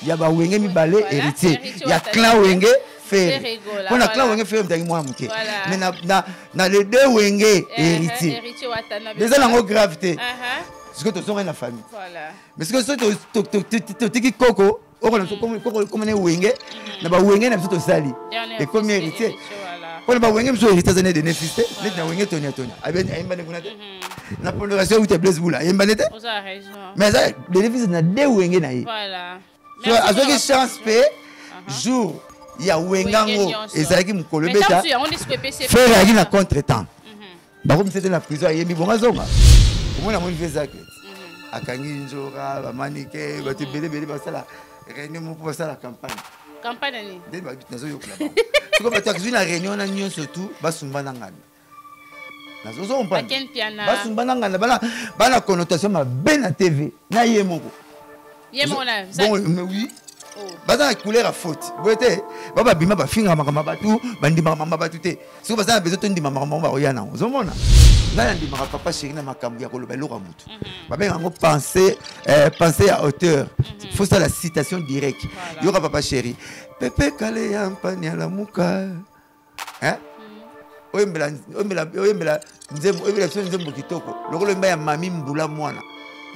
Il y a Wenge Mibale, héritier. Il y a clan Wenge, frère. Pour le clan Wenge, frère, mais dans les deux Wenge, héritier. Déjà, la gravité. Parce que tu es une famille. Mais ce que tu es Coco, comme on est Wenge, na ba Wenge na biso sali. Et comme héritier. Pour le Wenge, je suis héritier de Nefiste, na Wenge Tonia Tonia. La pondération où tu es blessé boula. Mais ça, bénéfice na deux Wenge na. Voilà. À ce que chance fait jour il y a Wengango et ça qui me colle bêta. Faire la contre-temps. Bah comme c'était la prison, il y a mis bon azonga. Comment on a fait ça? Akangi Njora, ba Manike, ba te belé ba ça la réunion pour ça la campagne. Campagne ni. Dès ba nazo yo là. C'est comme tu as une réunion na nyon surtout ba sumba na ngana. Nazo zo mpa. Ba sumba na ngana bana connotation ma ben na TV. Na yemoko. Yemona. Bon mais oui. Baza la couleur à faute. Vous voyez, baba bima ba finga makama batu, bandi makama batu te. Si vous avez besoin de makama ba oyana. Vous voyez là, ndi makama papa chéri na makama ya koloba lora mutu. Baba yango penser à hauteur. Faut ça la citation directe. Yora papa chéri. Pepe kale ya mpani ala muka. Hein? Oyembela nzembo kitoko. Lokolo mba ya mami mbula mwana.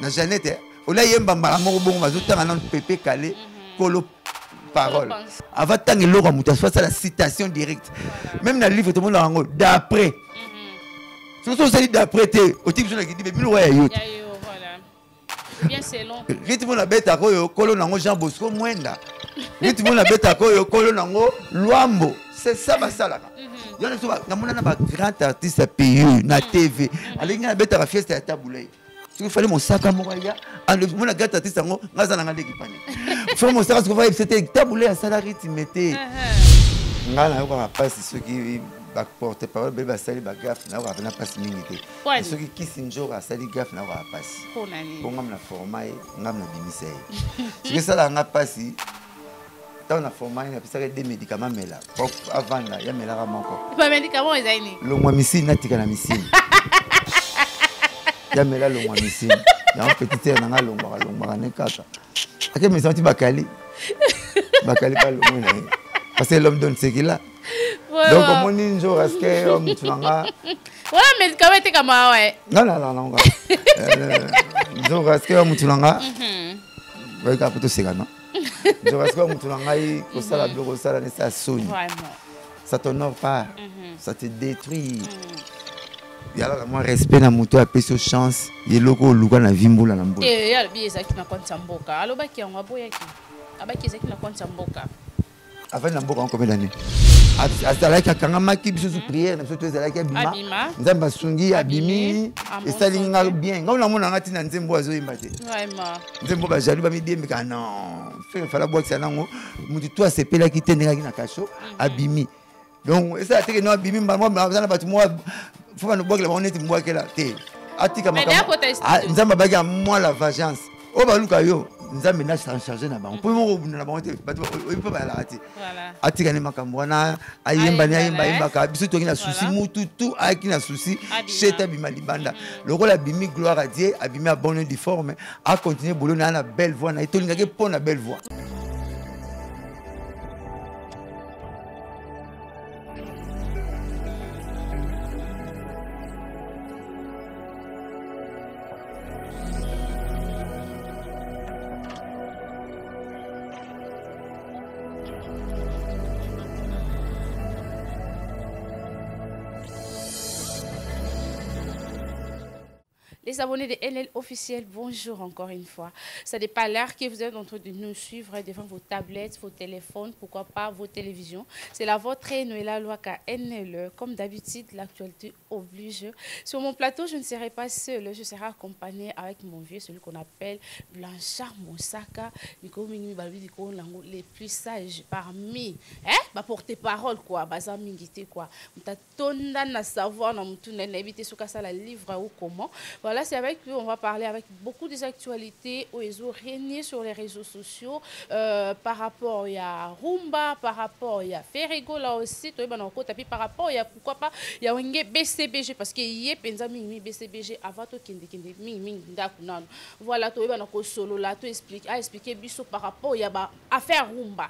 Na Janette, ola yemba mbala moko bongo bazotanga na Pepe kale. Colo parole. Avant tant que l'eau a face à la citation directe. Même dans le livre, tout le monde a un mot d'après. Ce sont celles d'après, au type de qui dit, mais voilà. Bien c'est long. Rythme la bête à quoi, colo nango Jean Bosco Mwenda. Rythme la bête à quoi, colo nango Luambo. C'est ça, ma salle. Il y a un grand artiste à payer, na TV. Alors, il y a un bête à la fiesta à Taboulay. Il fallait mon sac à Mouraya. Mon gâte artiste, il faut mon sac à Mouraya. C'était taboulé à salarié, tu mettais. On a pas ceux qui portent parole, bébé sali bagaf, n'a pas passé minute. Ceux qui s'injurent à sali gaf n'a pas passé. Pour moi, la formaille, on a bimisé. C'est ça, on a passé. Dans la formaille, on a des médicaments, mais là, avant, il y a des médicaments. Pas médicaments, ils ont le mois missile, n'a tika la missile. Il y a là le mois missile. Il y a un petit air dans la longue, à quel moment tu vas caler? Bakali pas le mois. Parce que l'homme donne ce qu'il a. Donc, comme on dit, un jour, est-ce que l'homme tu l'as? Ouais, mais quand même, tu es comme moi, ouais. Non. Un jour, est-ce que l'homme tu l'as? Oui, quand tu sais, non? Un jour, est-ce que l'homme tu l'as? Ça, la bureau, ça, ça sonne. Ça t'honore pas. Ça te détruit. Il y a moi respect na moto a peso chance ye loko luka na vimbola na mboka ya bi ezaki na konta mboka aloba ki yango aboyaki abaki ezaki na konta mboka avant na mboka combien d'années azalaki akanga maki biso sous prière na biso to ezalaki abima nzamba sungi abimi esalinga bien ngau na mona ngati na nzembo azoyimba te vraiment nzembo ba jalu ba midembe ka non fala boxa nango mutu to asepela ki tendeka ki na kasho abimi donc ça te que no abimi mbamo na batu mo faut pas nous boire on est moi qui là té atika makamba nzamba bagi moi la vengeance o baluka yo nzambe na charger na bango pour mo na bango té batu o peut pas la ati atika ni makambo na ayemba ni ayemba ka biso to na souci mutu tout aki na souci cheta bima libanda loko la bimi gloire à Dieu abimi a bonne difforme a continuer bolo na belle voix na etolinga ke pona belle voix. Les abonnés de NL officiel, bonjour encore une fois. Ça n'est pas l'heure que vous êtes en train de nous suivre devant vos tablettes, vos téléphones, pourquoi pas vos télévisions. C'est la vôtre Noëlla Loaka NL. Comme d'habitude, l'actualité oblige. Sur mon plateau, je ne serai pas seule. Je serai accompagnée avec mon vieux, celui qu'on appelle Blanchard Moussaka. Les plus sages parmi. Hein? Porte-parole, quoi. Baza mingité, quoi. M'ta tonda na savoir, na m'toune, n'habiter sous ça la livre ou comment. Voilà voilà, c'est avec lui on va parler avec beaucoup des actualités où ils ont régné sur les réseaux sociaux par rapport à Rumba, par rapport à Ferrego là aussi, puis par rapport à pourquoi pas il y a un BCBG parce que y a penza mingi BCBG avant to kende mingi ndakunano. Voilà, to ba nako solo là, to expliquer biso par rapport à affaire Rumba.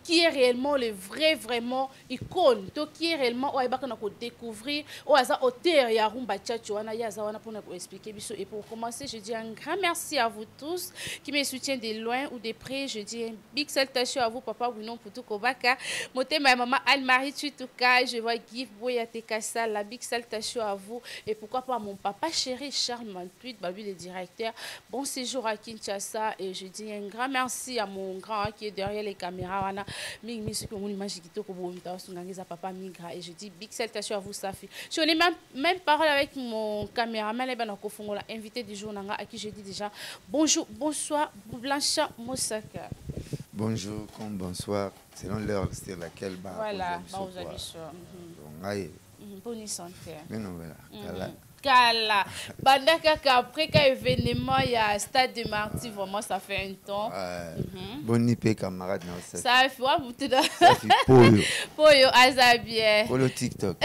Qui est réellement le vrai, vraiment icône, qui est réellement, on va découvrir, on va auteur ya Rumba Tchatchouana, ya zawana pour nous expliquer. Et pour commencer, je dis un grand merci à vous tous qui me soutiennent de loin ou de près. Je dis un big salutation à vous, papa Winon Poutou Kobaka, moté ma maman Anne-Marie Tutuka, je vois Guy Boyatekassa, la big salutation à vous. Et pourquoi pas mon papa chéri Charles Mantuit, babu le directeur. Bon séjour à Kinshasa. Et je dis un grand merci à mon grand qui est derrière les caméras. Et je dis big salutation à vous, Safi. Je n'ai même parole avec mon caméraman, invité du jour, à qui je dis déjà bonjour, bonsoir, Blancha Moussaka. Bonjour, comme bonsoir, selon l'heure sur laquelle voilà, vous avez ça. Bonne santé. Kala. Après l'événement, il y a Stade de Marty, vraiment ça fait un temps. Bonne nuit, camarade. Ça fait quoi, ça fait Poyo. Poyo, Azabie. Pour le TikTok.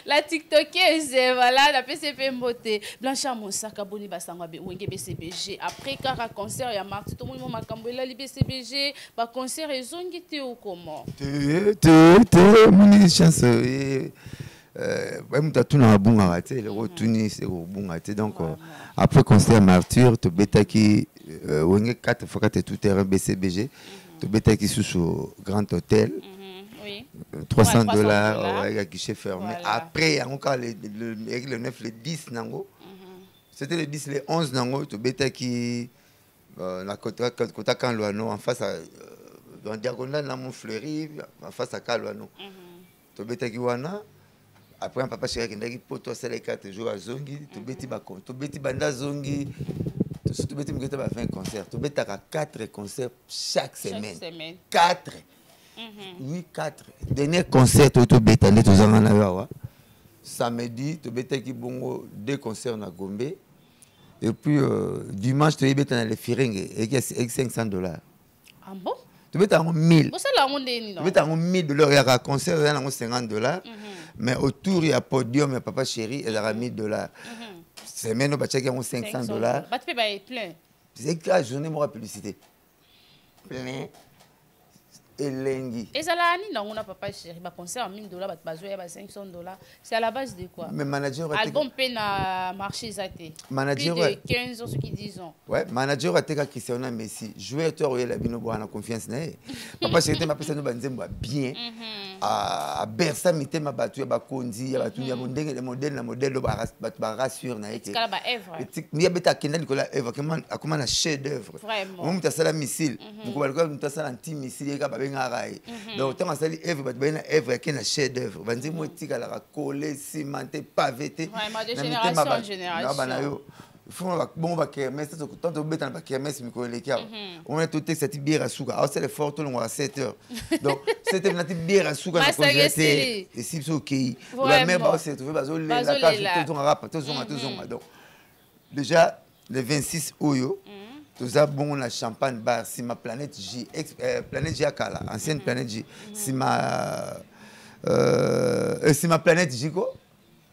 La TikTokeuse, voilà, la PCP Mbote. Blanchard Moussaka, Boni Basangwabe, Wenge BCBG. Après, car concert, il y a Marty, tout le monde m'a cambré li BCBG. Bah, concert, ils ont été ou comment? Mon chance. Donc après concert Martyr tu betaki wenge 4 fois tout terrain BCBG tu betaki sous Grand Hôtel $300 avec guichet fermé. Après il y a encore le 9 le 10 nango c'était le 10 le 11 nango tu betaki la Kota Kanlouano en face à dans diagonale na mon fleuri en face à Kanlouano tu betaki wana. Après, un papa chéri qui a poto 4 jours à Zongi, tu beti banda Zongi, tu beti 20 concerts, tu beti 4 concerts chaque semaine. 4. Oui, 4. Dernier concert, tu beti allé tous en Anawa. Samedi, tu beti 2 concerts à Gombe. Et puis, dimanche, tu beti dans les Firing avec $500. Ah bon? Tu beti en 1000. Tu beti en 1000 $. Il y a un concert, il y a $50. Mais autour, il y a podium, il y a papa chéri, il y a $1000. C'est maintenant que tu as $500. Tu peux plein. C'est que la journée, moi, publicité. Plein. Et ça là, on a papa chéri, bah concert $1000, bah $500. C'est à la base de quoi? Mais manager album peine à marcher zaté. Manager plus de 15 ans, ce qui disent. Ouais, manager a été Cristiano Messi. Joueur toi la bino boana confiance na. Papa chéri m'a passé no banzembo bien. À Bersa mité m'a battu ba kondi, ba tout ya mondenge le modèle ba rassure na été. C'est la ba œuvre. Il y a beta Kenda Nicolas œuvre comment un chef d'œuvre. Vraiment. On m'a sala missile. On m'a sala anti missile ka ba donc tant ça œuvre ba na œuvre qui na chef d'œuvre. Banzi mo tika la coller cimenté pavé. Vraiment de génération en génération. Faut bon ba kermesse tant to beta ba kermesse mi ko lekia. On a tout cette bière à souka. Alors c'est le fort tout le monde à 7h. Donc c'était une bière à souka na congélateur. Et si c'est OK. La mère va se trouver bazo la cage tout on rap tout on donc déjà le 26 Oyo tous a bon la champagne bar si ma planète J planète J Akala ancienne planète J si ma planète J quoi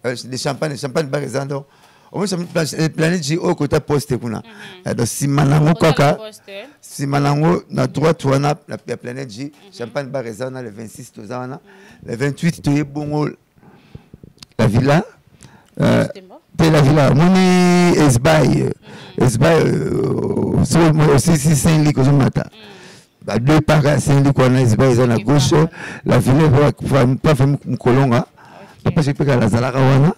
les champagne bar ezando on va planète J au côté poste kuna donc si manango kaka si manango na droite wana la planète J champagne bar ezando le 26 tous ana le 28 tu es bon la villa de la villa moni esbaye aussi si c'est un lit que je m'attends. Deux pagas, c'est un lit qu'on a esbaye à gauche. La villa va pas faire un colonga. Parce que la Zalaga wana,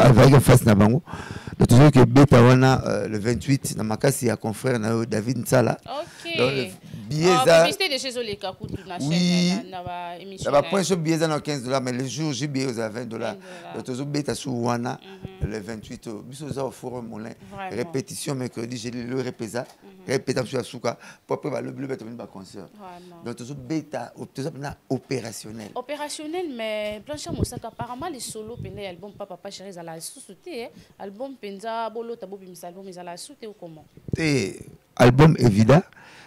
avec face na bango. De toujours que beta wana le 28 na makasi ya confrère na David Nsala. OK. Bieza. C'était de chez Oleka Koutou na chaîne. Oui. émission. La première chose bieza dans $15 mais le jour j'ai bieza à $20. Donc tu bêta sur Wana le 28 biso za au forum Moulin. Répétition mercredi j'ai le répéta. Répétition sur Souka pour après le bleu bêta venir concert. Donc tu bêta opérationnel. Opérationnel mais Blanchard Moussaka apparemment les solos pendant album Papa Chéri à la sous-souté album Penza Bolo Tabo Bimis album ils à la sous ou comment? Album évident.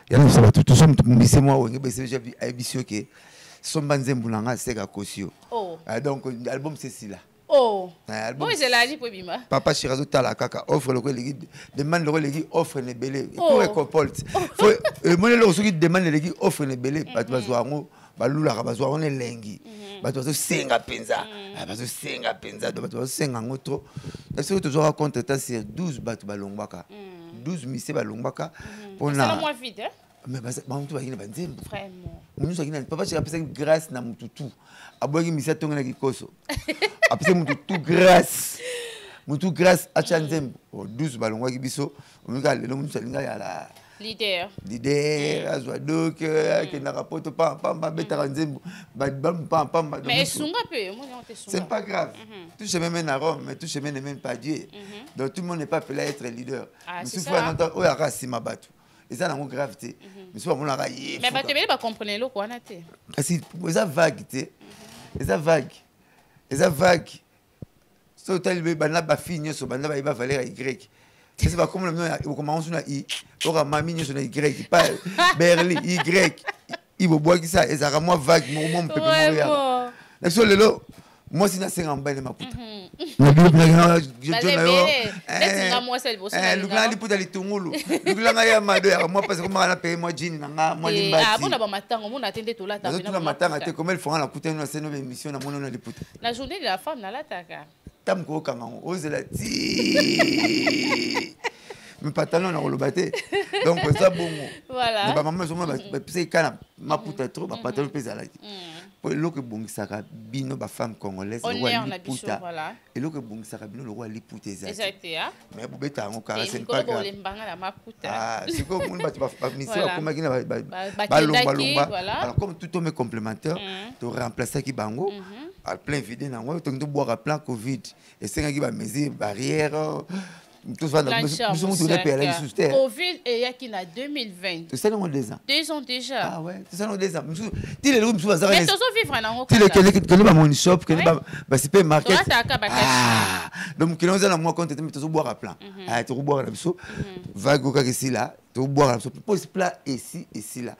Il y a ça tout ça c'est moi j'ai vu émission que son banzembulanga c'est à Kosio. Donc l'album c'est là. Bon c'est là dit pour bima. Papa Chirazo tala kaka offre le légui demande le légui offre ne belé pour écopolte. Faut moi le soki demande le légui offre ne belé ba bazwango balula ba bazwango ne lengi. Ba bazo senga penza. Ba bazo senga penza do ba bazo senga ngotro. Parce que toujours raconte ta sur 12 batu balongwaka. 12 mise balongwaka pona. C'est moins vite hein. Mais tout va vraiment. Vraiment. Papa j'ai appelé grâce na mututu. Abogi misa tonga na kikoso. Appelé mututu grâce. Mututu grâce a chanzem. 12 balongwa kibiso. Omika lelo mutu salinga ya la leader azwa donc que na rapoto pa beta nzembo. Mais sunga peu, moi on te sunga. C'est pas grave. Tout chemin mène à Rome, mais tout chemin ne mène pas à Dieu. Donc tout le monde n'est pas appelé à être leader. Mais si faut entendre oh ya rasima batu. Et ça, c'est gravité. Mais si on a raillé. Mais tu ne comprendre le quoi, c'est vague, c'est vague. C'est vague. Si tu as une fille, tu vas valer Y. C'est pas comme on commence à I. On a mamie sur Y. Pas Berlin, Y. Il va boire ça. Et ça rend moi vague. Mon peut mourir. Moi, si je suis en bas de ma putain. Je la journée de la femme, la taka. Mais pas talent dans le bâté. Donc ça bon. Voilà. Mais maman c'est quand ma putain trop pas talent pesa là. Pour le que bon ça bino ba femme congolaise le roi liputa. Et le que bon ça bino le roi liputa exact. Mais bobeta on carré c'est pas grave. Ah, c'est comme on va mission comme qui na alors comme tout homme est complémentaire, tu remplacer qui bango à plein vide na ngoi tu boire à plein Covid et c'est qui va mesure barrière. Tout ça, nous sommes tous les pays sous terre. Covid et il y a qui n'a 2020. C'est ça, nous avons 2 ans. 2 ans déjà. Ah ouais, c'est ça, nous avons 2 ans. Mais tu es vivre en Angola. Tu es mon shop, tu es supermarket. Ah, donc tu es moi quand tu es boire à plein. Ah, tu boire là, va goka ici là, tu boire là, pose plat ici là.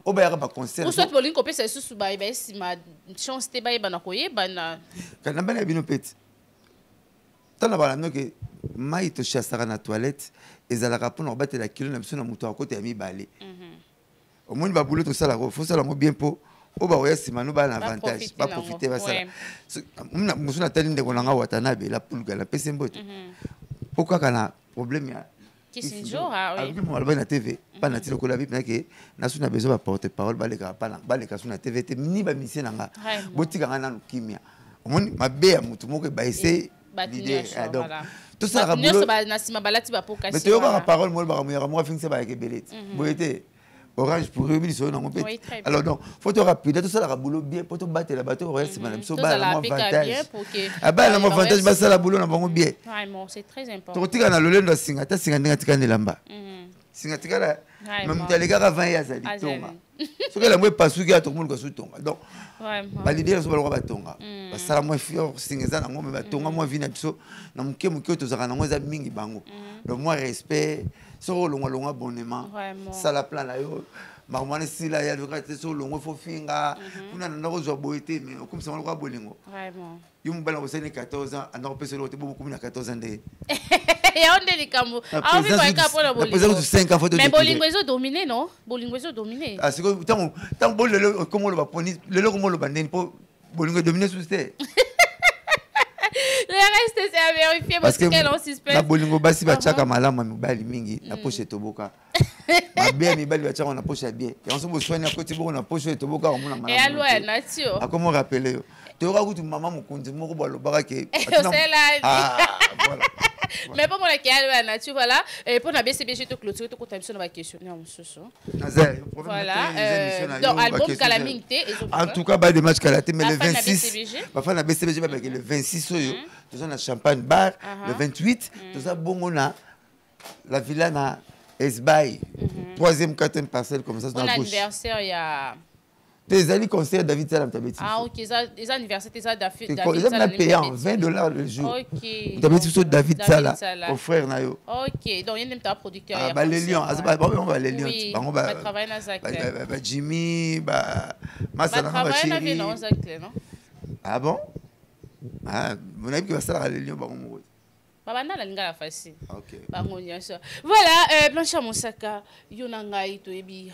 Au bas il y a pas concert. Ou soit pour l'incopé c'est sous baï baï si ma chance te baï bana koye bana. Quand on a bien pète. Tant là bas que mai to chassara na toilette ezalaka pour battre la kilo na biso na muto akote ya mibale au moins ba boulot to sala ko faut sala mo bien po o ba oya sima no ba na avantage pas profiter ba sala mna muso na tali ndeko nanga watanabe la pulga la pese mbote pourquoi kana problème ya Kisinjo ha oui avec moi na TV pas na tilo ko la bible que na suna besoin ba porter parole ba le ka pas ba le ka suna TV te ni ba mission nanga botika ngana no kimia au moins mabe ya mutu moko ba essayer l'idée donc tout ça mais tu as la parole moi fin c'est pas avec belette boyete orange pour eux ils sont dans mon pays alors donc faut te rapide tout ça la boulot bien pour te battre la bateau ouais c'est madame so ba la avantage ah ba la avantage ba ça la boulot na bango bien vraiment c'est très important to tika na lolendo singa ta singa ndinga tika ndelamba singa tika la même talega ka 20 ya zali tonga so que la moi pas suki à tout le monde ko su tonga donc ba l'idée so ba lo ba tonga ba sala moi fior singa za na ngombe ba tonga moi vina biso na muke muke to zaka na ngo za mingi bango donc moi respect so longa abonnement ça la plan là yo marmane si la ya le grate so longo fo finga kuna na ko zo boité mais comme ça on ko bolingo vraiment yo mbala ko sene 14 ans ana ko pese lo te beaucoup na 14 ans de ya onde likambo ah oui ba ka pona bolingo pese 5 ans photo mais bolingo ezo dominer non bolingo ezo dominer ah c'est que tant bon le comment le va poni le comment le banden po bolingo dominer sous terre. Le reste c'est à vérifier parce que l'on suspect. La bolingo basi ba chaka malama mibali mingi na poche toboka. Ba bien mibali ba chaka na poche bien. Et on se besoin ko tibo na poche toboka on na malama. Et alors nature. A comment rappeler yo. Tu auras goûté maman mokonzi moko ba lo barake. C'est là. Ah voilà. Mais pour moi, tu voilà. Et pour la BCBG, tu clôturer, tu continues sur la question. Voilà. Donc, album Calamité. En tout cas, des matchs Kalaté, mais le 26. Parfois, la BCBG, le 26, tu as Champagne Bar. Le 28, tu as Bongona, la villa na Esbaï. 3e, 4e parcelle, comme ça. Mon anniversaire, il y a. Tes amis conseillers David Salam Tabeti. Ah, ok, les anniversaires, tes David Salam payant $20 le jour. Ok. Tabeti sur David Salam, au frère Nayo. Ok, donc il y a un producteur. Ah, les Lions, on va les Lions. Oui, on va travailler dans ça. Jimmy, Masala, non? Ah bon? Ah, mon ami qui va ça les Lions, Babana la lingala facile. Ok. Voilà, Blanchard Monsaka, Yonangai to ebi.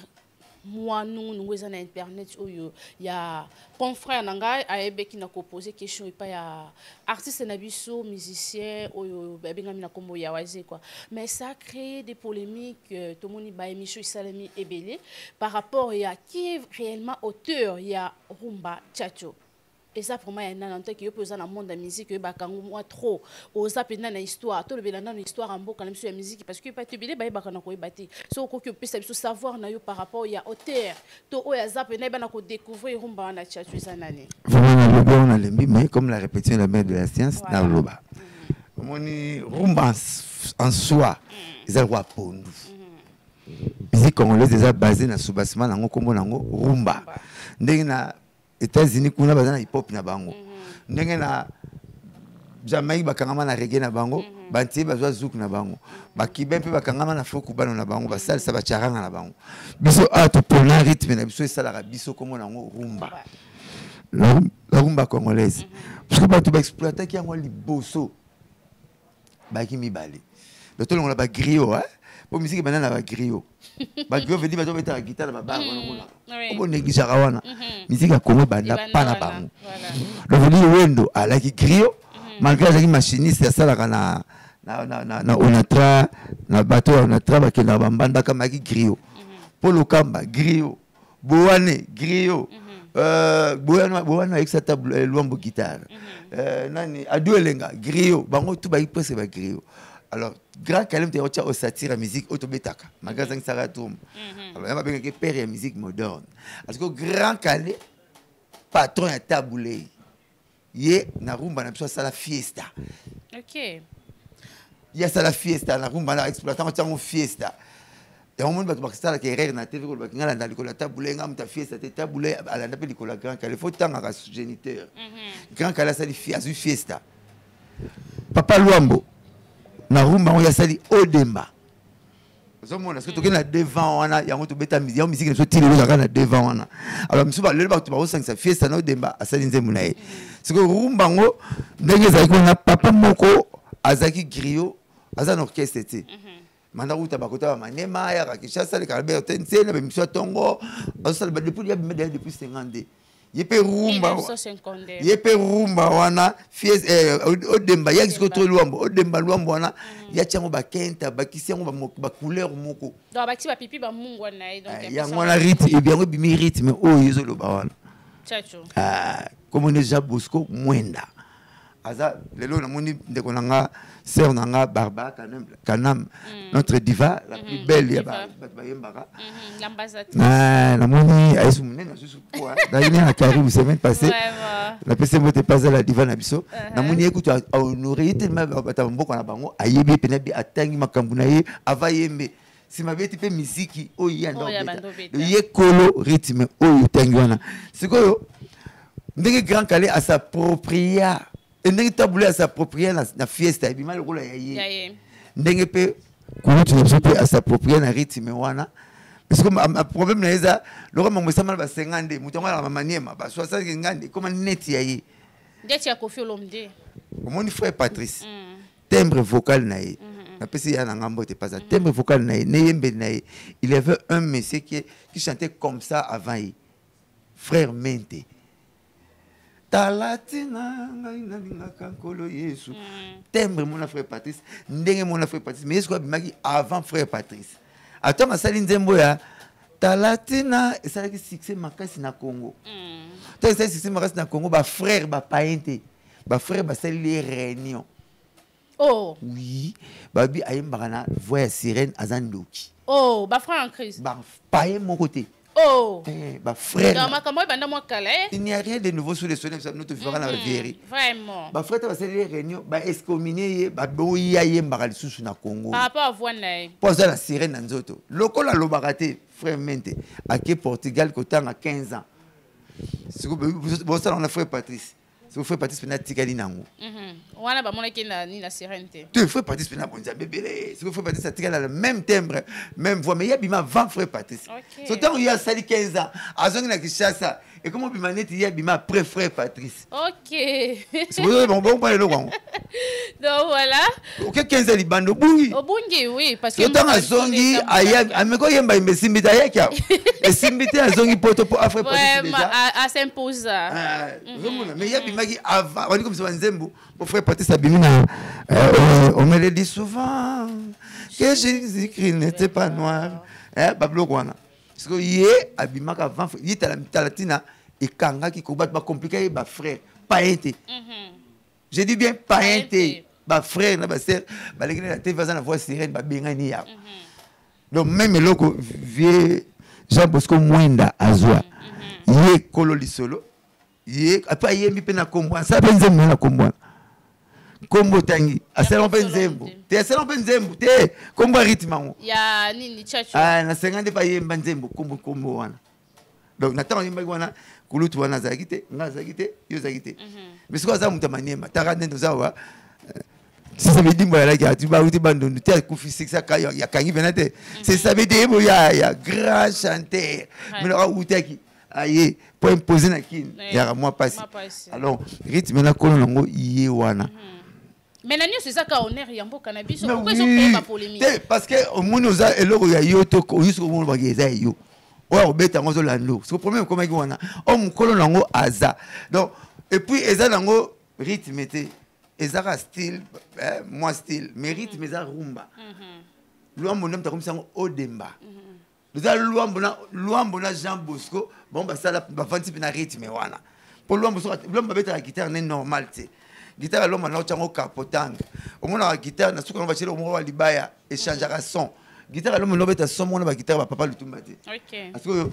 Moi, nous sommes sur Internet, il y a confrère qui a posé question, il y a artistes, musiciens, mais ça a créé des polémiques, tout le monde a émission par rapport à qui est réellement auteur, il y a Rumba Tchatcho. Et ça pour moi, il y a un temps qui est dans le monde de la musique, il y a trop. Aux appels dans l'histoire, tout le monde dans l'histoire en beau quand même sur la musique, parce que il y a des so ko que peut savoir par rapport à auteur, to o ya zap na ba na ko découvrir rumba na tchatchu zanane. Vraiment le bon on a lembi mais comme la répétition la mère de la science na loba. Moni rumba en soi, ils ont roi pondu. Musique congolaise déjà basée na soubassement nango kombo nango rumba. Ndenge na États-Unis kuna bazana hip hop na bango. Ndenge na Jamaïque bakangama na reggae na bango, bantie bazwa zouk na bango. Bakibe mpe bakangama na folk bano na bango, basal sa bacharanga na bango. Biso to pona rythme na biso esala biso komo nango rumba. La rumba congolaise. Parce que bato ba exploiter ki yango liboso. Baki mibale. Bato longola ba griot hein. Pour musique banana ba griot. Ba griot veut dire bato beta guitare na ba wana. Obo négligera wana. Musique ya Congo banda pa na bango. Donc veut dire wendo alaki griot. Malgré les machinistes, ça là na onatra na bateau onatra bakenda bambanda kama ki griot. Polo kamba griot. Boane griot. Boane avec sa table luambo guitare. Nani aduelenga griot. Bango tout ba presque ba griot. Alors grand calme te retient au satire à musique autobetaka. Magasin Saratum. Alors il va bien que père et musique moderne. Parce que grand calme patron à taboulé. Yé na rumba na biso sala fiesta. OK. Ya sala fiesta na rumba na exploitant on fiesta. Et on monde ba sala ke na TV ko ba ngala na likola tabule ngam ta fiesta te tabule ala na pe likola grand kale faut tanga ka géniteur. Grand kale sali fiesta. Papa Luambo na rumba on ya sali Odemba. Parce que tu es devant, il y a une musique qui est devant. Alors, je vais vous dire fiesta na Odemba à Salinze Mounaye. C'est que rumba ngo ndenge za papa moko azaki griot aza na orchestre te. Manda uta bakota ba manema ya Kinshasa le Albert Tense na bemiswa tongo asala depuis 50 yepe rumba wana fiesta Odemba ya kisiko to Odemba Luambo wana ya chango ba kenta ba kisengo ba couleur moko. Donc ba ti ba pipi ba mungu na donc ya ngwana rythme et bien bimi rythme o yezo lo ba wana. Tchatcho. Comme on est déjà Bosco Mwenda. Aza lelo na moni ndeko nanga sœur nanga Barba Kanam notre diva la plus belle ya ba yembaka. L'ambassade. Na moni aisu munena susu quoi. D'ailleurs à Caribou semaine passée. La PC mote pas la diva na biso. Na moni écoute à honorer tellement bata mboko na bango ayebi penabi atangi makambu na ye avayembe. Si ma bête musique oyanda ye kolo rythme oyo tangwana sikoyo ndenge grand calé à s'approprier ndenge tabule à s'approprier na fiesta et bima lokola ya ye ndenge pe ko tu ne peux à s'approprier na rythme wana parce que le problème na eza lokoma mosama ba 50 mutonga na maniema ba 60 ngande comme net ya ye ndeti ya Kofi Olomide mon frère Patrice timbre vocal na ye. Il y avait un monsieur qui chantait comme ça avant. Frère Mente. Timbre mon frère Patrice. Ndenge mon frère Patrice. Mais est-ce que avant frère Patrice? Attends, ça l'inzemboya. Talatina, et ça qui succès makasi na Congo. Ça succès makasi na Congo, ba frère ba paente. Ba frère ba sali les réunions. Oh. Oui. Babi ayembaka na voix ya sirène azandoki. Oh, ba frère en crise. Ba paye mon côté. Oh. Ba frère. Il n'y a rien de nouveau sous le soleil, nous te verrons la vérité. Vraiment. Ba frère va se les réunions, ba excommunier, ba boya yembaka lisusu na Congo. Par rapport à voix naï. Pour ça la sirène nzoto. Lokola lobakate frère mente à Portugal kotanga 15 ans. C'est que ça on a frère Patrice. Si vous faites partie de la tigali nango. On a pas monnaie qui ni la sirène. Tu fais partie de la bonza bébé. Si vous faites partie de la tigali le même timbre, même voix, mais il y a bima 20 frères Patrice. Ce temps où il y a sali 15 ans, à zone na Kishasa et comment bima net il y a bima pré frère Patrice. OK. C'est bon pas le long. Donc voilà. OK 15 ans libando bungi. Au bungi oui parce que ce temps à zongi aya ameko yemba imbesimbita yaka. Et simbita zongi poto pour Afrique Patrice déjà. À s'imposer. Mais il y a bima avant, on dit comme ça, mon frère Patrice Abimina, on me le dit souvent que Jésus-Christ n'était pas noir. Bablo Kwana. Parce que hier, Abimaka avant, il était à la Latina et Kanga qui combat, compliqué, ma frère, pas été. Je dis bien pas été. Ma frère, ma sœur, la télé va voix sirène, ma bengani ya. Donc même le vieux Jean Bosco Mwenda Azwa, il est cololi solo. Ye apa yembi pe na kombo sa benzembo na kombo kombo tangi asala benzembo te asala benzembo te kombo rythme ngo ya nini chacho na 50 pa yemba nzembo kombo wana donc nataka yemba wana kulutu wana zakite nga zakite yo zakite mais siko za muta maniema taka ndendo zawa si ça veut dire moi là tu vas uti bando tu as confisé ça ya kangi benate c'est ça veut dire ya grand chanteur mais là utaki aye pour imposer na kin ya moi passe alors rythme na kono nango yé wana mais nani c'est ça ka honneur ya mboka na biso pourquoi ils ont créé ma polémique parce que au monde oza eloko ya yo to yusko monde ba geza yo oya obeta ngozo lando c'est le problème comme ki wana o mukolo nango aza donc et puis eza nango rythme était ezara style moi style mais rythme eza rumba luambo ndam ta comme ça odemba nous allons Luambona Jean Bosco, bon bah ça va faire un petit peu de rythme voilà. Pour Luambo bête la guitare n'est normal tu. Guitare l'homme na chango capotang. Au moins la guitare na suka on va chez le mot libaya échangera son. Guitare l'homme no bête son mon ba guitare ba papa le tout maté. OK. Parce que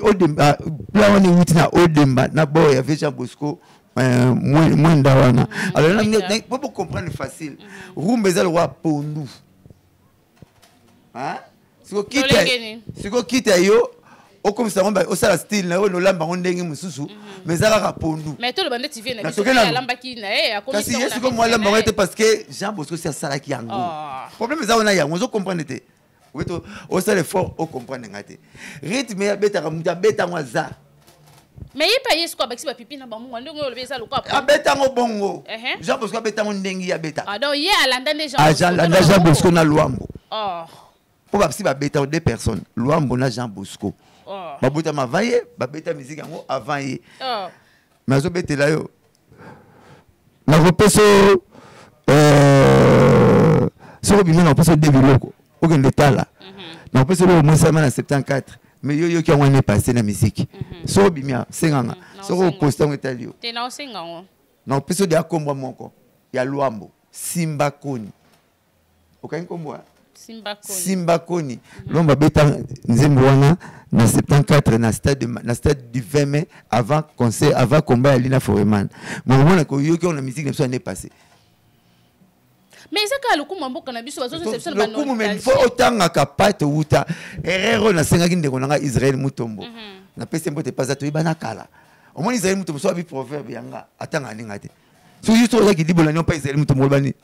Odemba là on est witina Odemba na boy avec Jean Bosco moins dawana. Alors là pour comprendre facile. Rumba za le roi pondu. Hein? Si vous quittez yo, au comme ça on va au sala style na no lamba on ndenge mususu mais ça va pondu. Mais tout le monde tu viens na lamba ki na a comme ça. Parce que moi lamba on était parce que Jean Bosco c'est ça qui yango. Problème ça on a ya, on comprendre te. Oui to au sala fort au comprendre ngate. Rythme ya beta ka beta ngwaza. Mais il paye quoi avec si pipi na ba mu ndenge o lebeza lokwa. Abeta ngo bongo. Jean Bosco beta ngo ndenge ya beta. Ah donc hier à l'anda des gens. Ah Jean Bosco na Luambo. Oh. Pour si ba beta deux personnes Luambo na Jean Bosco ba bota ma vaye ba beta musique yango avant ye mais zo betela yo na repeso so bimena na repeso développer okende tala na repeso le moins ça na 74 mais yo qui on est passé na musique so bimia senganga so poster ngetalio te na sengango na repeso de akombo moko ya Luambo Simba Koni okain kombo Simba Koni l'homme beta nzembo wana na 74 na stade du 20 mai avant concert avant combat à Lina Foreman mais au moment que yo qui on la musique ne n'est passé mais ça ka lokumu mboka na biso bazo c'est le lokumu mais faut autant ka pate uta erreur na senga kinde konanga Israël mutombo na pese mbote pas ato ibana kala au moins Israël mutombo so abi proverbe yanga atanga ninga te so juste oza ki dibola nyo pa Israël mutombo bani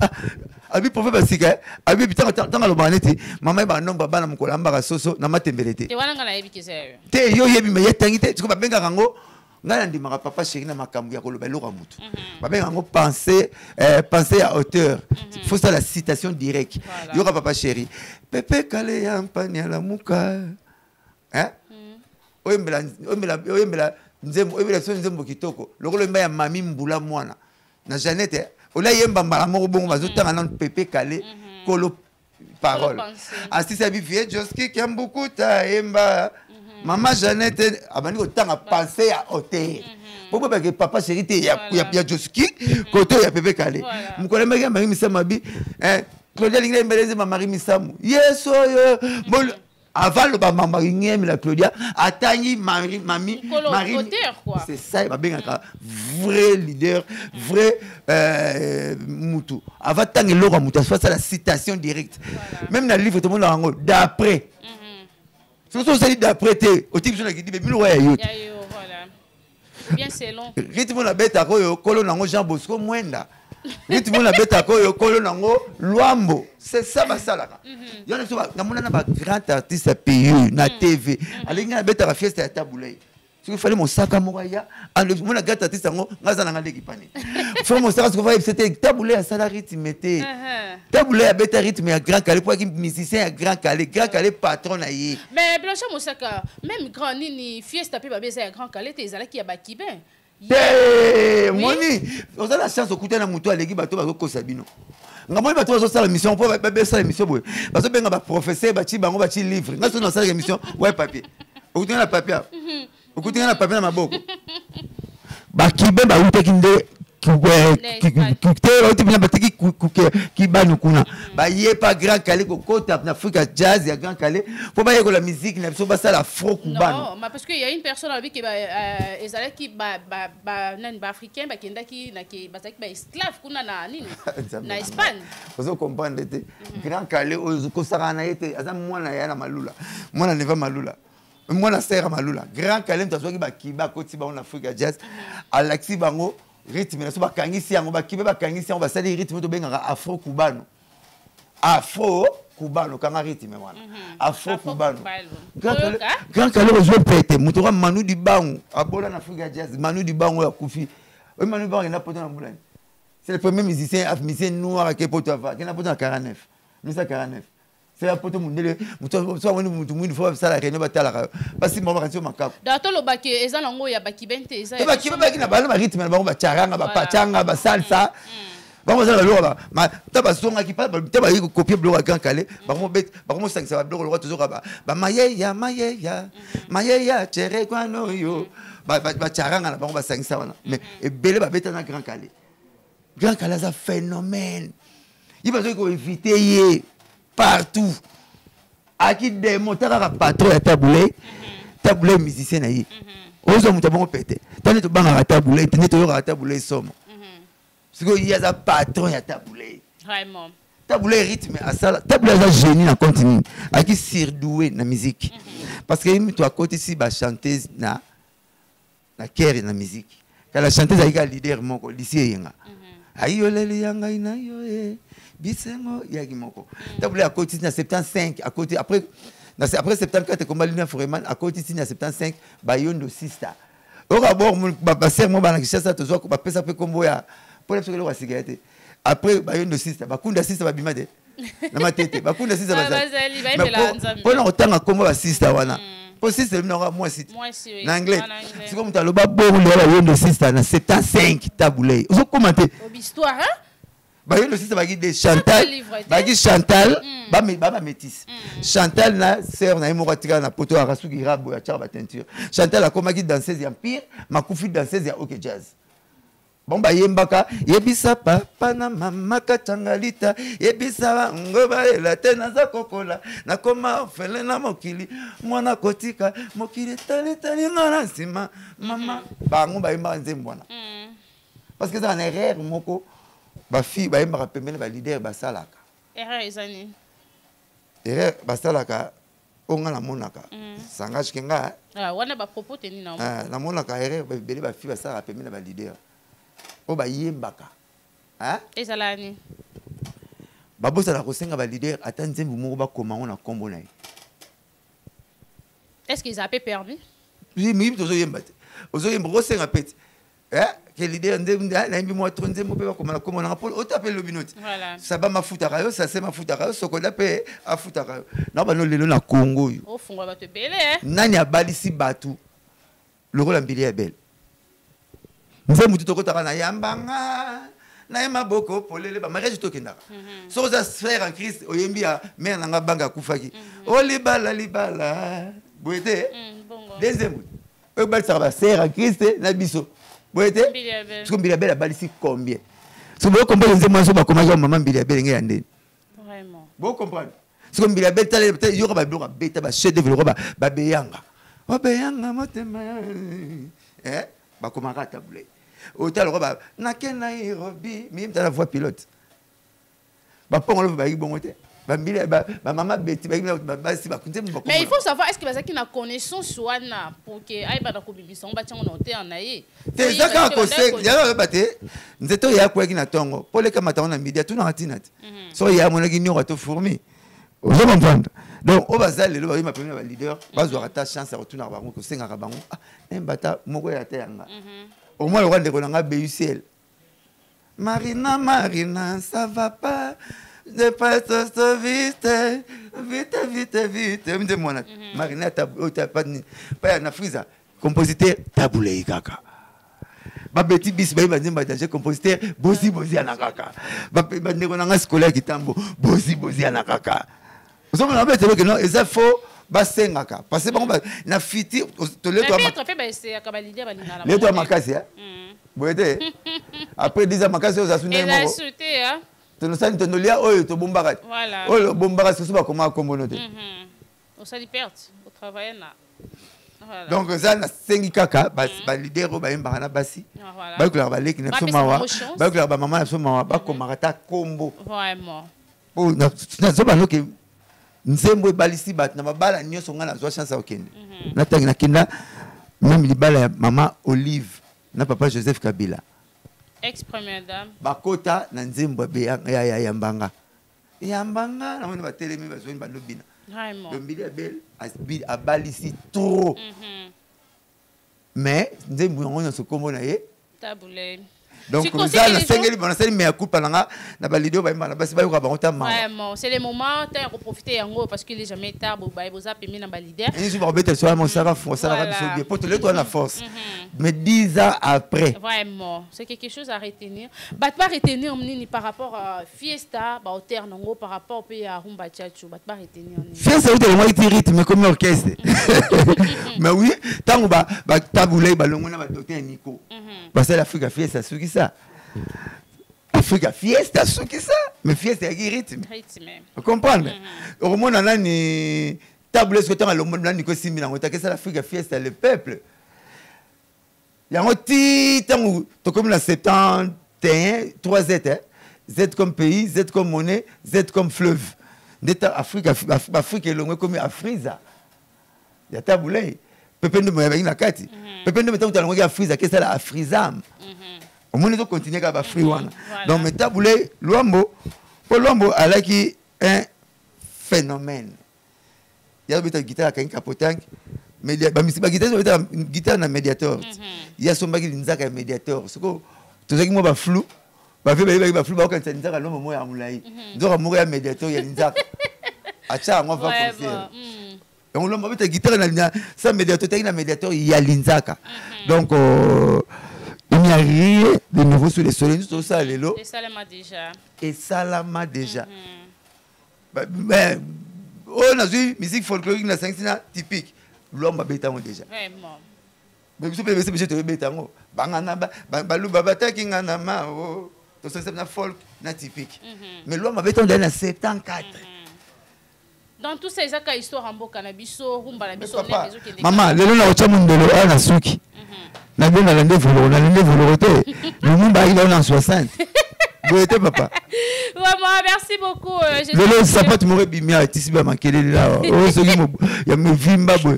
abi proverbe sika abi bitanga tanga lo baneti mama ba nomba bana mukola mbaka soso na matembelete te wana ngana yebi kiseyo te yo yebi me yetangi te tiko babenga kango ngana ndimaka papa chéri na makambu ya koloba loka mutu babenga kango penser à hauteur faut ça la citation directe yo ka papa chéri pepe kale ya mpani ala muka hein oyembela nzembo oyembela so nzembo kitoko lokolo mba ya mami mbula mwana na Janette ola yemba mbala moko bongo bazotanga na pepe kale kolo parole asi ça vivie joski kiambukuta yemba Maman Jeannette abandi ko tanga penser à hauteur. Pourquoi que papa chéri te ya Joski koto ya Pepe Kale. Mukole maki Marie Misamabi Claudia Lingla mbeleze Marie Misamu. Yes yo bon avant le maman ngem la Claudia atangi Marie c'est ça ba benga vrai leader vrai mutu avant tangi loko mutu soit la citation directe même dans le livre tout le monde d'après surtout ça dit d'après te au type qui dit mais milo ya yo voilà bien c'est long rythme na beta ko kolo nango Jean Bosco Mwenda rythme na beta ko kolo nango Luambo c'est ça basalaka yona so na mona na ba grand artiste pays na TV alinga beta ka fiesta ya Tabulei il fallait mon sac à Mouraya mon grand artiste ngo ngaza na ngaleki pani faut mon sac ko c'était Tabulei à salari timete Tabulei à beta rythme ya Grand Calais pour qui musicien ya Grand Calais patron na yi mais Blanchard Mosaka même grand nini fiesta pe ba besa ya Grand Calais te zala ki ya bakibin moni on a la chance de écouter na muto aleki bato ba ko sabino ngamoi bato bazo sala mission pour ba sala mission boy bazo benga ba professeur ba ti bango ba ti livre ngaso na sala émission ouais papier okutenga na papier okutenga na papier na maboko ba kibe ba uteki nde qui banu kuna ba yé pas Grand Calais ko kota na Africa jazz ya Grand Calais faut pas y la musique na so ba ça la afro cubano non mais parce que y a une personne avec qui ezala qui ba nan ba africain ba kenda ki na ki ba ba esclave kuna na nini na Espagne vous comprendre te Grand Calais ko sarana yete aza mwana ya na malula mwana neva malula mwana sera malula Grand Calais mtazoki ba kiba koti ba na Africa jazz alaxi bango rythme na so bakangisi yango bakibe bakangisi yango basali rythme to benga afro cubano kanga rythme wana afro cubano Grand Calais ozo pete mutoka Manu Dibango abola na Africa jazz Manu Dibango ya kufi Manu Dibango na poto na Moulani c'est le premier musicien noir qui potoava qui na poto na 49 1949 c'est la poto mundele muto mutu mwini fo sala réunion batala parce que mama kanzo makapo dato lo baki eza nango ya baki bente eza e baki baki na bala rythme na bango ba charanga ba pachanga ba salsa bango za lo ba ma taba songa ki pa taba yi copier bloc Grand Calais bango bet bango sangisa ba bloc lo toujours ba mayeya chere kwano yo ba charanga na bango ba sangisa wana mais e belé ba beta na Grand Calais ça phénomène il va se éviter partout à qui démonter à patron à Tabulei musicien na yi ozo mutabongo pété tane to banga à Tabulei tane to yora à Tabulei somo parce que il y a un patron à Tabulei vraiment Tabulei rythme à ça Tabulei est génie en continu à qui surdoué na musique parce que il to à côté ici ba chanteuse na kere na musique quand la chanteuse a égal leader moko lycée yenga ayoleli yanga inayo bisengo yagi moko Tabulei à côté na 75 à côté après 74 comme Lina Foreman à côté na 75 Bayondo Sister ora bor ba ser mo bana kishasa to zo ba pesa pe kombo ya pour les le cigarette après Bayondo Sister bakunda Sister babima de na matete bakunda Sister bazali pour na otanga kombo ba Sister wana pour Sister na moi si en anglais c'est comme ta loba bo le Bayondo Sister na 75 Tabulei zo commenter histoire hein Bayondo Sister bagi de Chantal ba métis Chantal na sœur na imoratika na poto arasuki rabo ya chaba teinture Chantal a komaki danseuse ya Empire makufi danseuse ya OK Jazz bon ba yembaka yebisa papa na mama kachangalita yebisa ngoba la tena za kokola na koma fele na mokili mwana kotika mokili tali ngana sima mama bango ba yemba nzembwana parce que ça en erreur moko ba fille ba yemba pembele ba leader ba salaka erreur ezani erreur ba salaka onga na monaka sangage kenga wana ba propos teni na monaka erreur ba bele ba fille ba salaka pembele ba leader o ba yembaka ezalani babosa na kosenga ba leader ata nzembo moko ba koma na kombo na ye est-ce qu'ils a pas permis oui tozo yemba ozo yemba kosenga pete que leader na yembi mo tronze mo pe ba koma na kombo na Paul o t'appelle le binoti ça ba mafuta kayo ça c'est mafuta kayo sokola pe afuta kayo na ba no lelo na Congo yo o funga ba te belé nani abalisi batu lokola mbili ya belle nze mutu tokotaka na yambanga na yema boko polele ba mariage tokendaka so za frère en Christ oyembi ya mère nanga banga kufaki o libala boete Deuxième. Eux bal ça va serre à Christ na biso. Boye te? Parce que Bilabel a balisé combien? Si vous comprenez les émotions ba comment maman Bilabel ngai andé. Vraiment. Vous comprenez? Si vous Bilabel tale peut-être yo ba bloka beta ba chef de ba beyanga. Ba beyanga motema. Ba komaka tabule. Autant le roba nakena irobi même dans la voie pilote. Ba pongo ba yi bon te. Mais il faut savoir, est-ce que vous avez une connaissance pour que aïe bada kobibisa on bâti on noté en aïe. C'est ça quand conseil, il y a le baté. Nous étions il y a quoi qui n'attend pour les camarades on a mis tout dans la tinate. So il y a mon qui n'y aura tout fourmi. Vous comprenez? Donc au bazar le lobby m'a premier leader, bazo rata chance à retourner à Bango, que c'est un rabango. Ah, un bata moko ya teranga. Au moins le roi de Ronanga BUCL. Marina, ça va pas. Je passe vite, vite. Je me demande, Marina, pas na frisa. Compositeur, taboulé kaka. Babeti bis, j'ai compositeur, bosi anakaka. Babeti on scolaire qui tambo, bosi anakaka. Vous savez, que non, et ça faut. Basengaka parce que bon na fiti to le to le to makasi hein boyete après 10 ans makasi aux asune mo insulté hein to no sali to no lia oyo to bombaka voilà oyo bombaka so ba comment kombonote on sali perte au travail na voilà donc ça na sengi kaka ba leader ba yemba na basi ba ko ba leki na so mawa ba ko ba mama na so mawa ba komaka ta kombo vraiment oh na so ba no ke nzembo balisi bat na mabala nyoso nga na zwa chance okende na tangi na kinda même libala ya mama Olive na papa Joseph Kabila ex première dame bakota na nzembo ya mbanga na mona batelemi bazoni balobina vraiment dombili ya belle a balisi trop mais nzembo yango na sokombo na ye tabulé. Donc, ça, la sengeli, on a fait une coupe na balido, vraiment, c'est le moment de profiter parce qu'il n'est jamais tard, vous avez mis dans balido. Et je vais vous dire, mon Sarah, pour te le la force. Mais 10 ans après. Vraiment, c'est quelque chose à retenir. Pas retenir par rapport à Fiesta, par rapport au pays à Rumba Tchatchou, pas retenir. Fiesta, c'est le moyen de rythme comme orchestre. Mais oui, tant que vous taboulez, vous avez docteur Nico. Parce que l'Afrique a Fiesta, c'est ça. Afrique a Fiesta, c'est ça. Mais Fiesta a rythme. Vous comprenez? Au moins, on a une table sur le monde, on a une simile. On a que ça, l'Afrique a Fiesta, le peuple. Il y a un petit temps où, comme la 71, 3 Z. Z comme pays, Z comme monnaie, Z comme fleuve. Afrique est longue comme Afriza. Il y a taboulé. Peuple de Moyabé na kati. Peuple de Metan talongo ya Afriza que ça la Afrizam. Au moins ils continuer ka ba Afriwana. Donc metaboulé Luambo, pour Luambo alaki un phénomène. Il y a une guitare qui capotang, mais ba misiba guitare na médiateur. Il y a son bagi nzaka médiateur. Ce que tout ça qui mo ba flou, ba fait ba flou ba ko nzaka lomo mo ya mulai. Nzaka mo ya médiateur ya nzaka. Acha on va concert. On l'a mis guitare na ça médiateur na médiateur il y a l'inzaka. Donc il n'y a rien de nouveau sur les soleils tout ça lelo. Et Salama déjà. Et Salama déjà. Ben on a vu musique folklorique na 5 typique. L'homme a bétango déjà. Vraiment. Mais je peux me te bétango. Bangana balu babata kingana ma oh. To ça c'est na folk na typique. Mais l'homme a bétango dans 74. Dans tous ces cas histoire en boka na biso rumba na biso maman lelo na ocha mundelo ana suki na bien na lende voloroté le monde il est en 60 vous êtes papa vraiment merci beaucoup lelo sapat mourir bimia tisiba makelele là o soki mo ya me vimba bo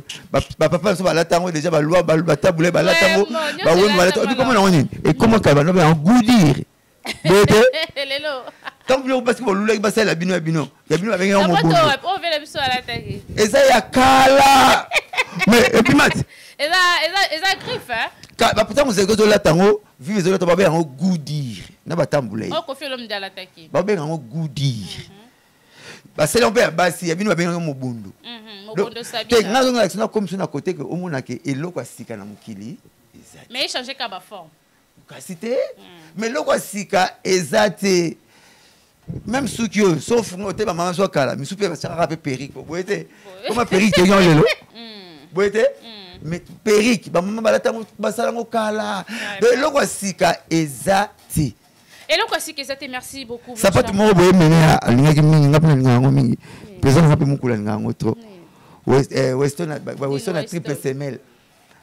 papa so bala tango déjà ba loi ba tabule bala tango ba woni bala tango comment on est et comment ka ba no en goudir bete lelo tant que parce que vous voulez passer la bino avec un mot. Et ça y a kala. Mais et puis mat. Et ça griffe hein. Bah pourtant vous avez que la tango, vive les autres babé en goudir. Na ba tamboulé. On confie l'homme de l'attaquer. Babé en goudir. Bah c'est l'empère basi, ya bino babé en mobundu. Mobundo sabi. Que na zonga action comme sur na côté que au mona ke eloko asika na mukili. Mais il changeait ka ba forme. Kasité. Mais loko asika ezate. Même ceux qui sauf noté maman soit kala mais soupe ça rappelle périque vous voyez comment périque yon lelo boyete mais perique ba mama balata basala ngokala de loko sika ezati et loko sika ezati merci beaucoup sapatu mo boye mena alingaki mingi ngapna ngango mingi pesa ngapi mukula ngango trop Weston a triple semelle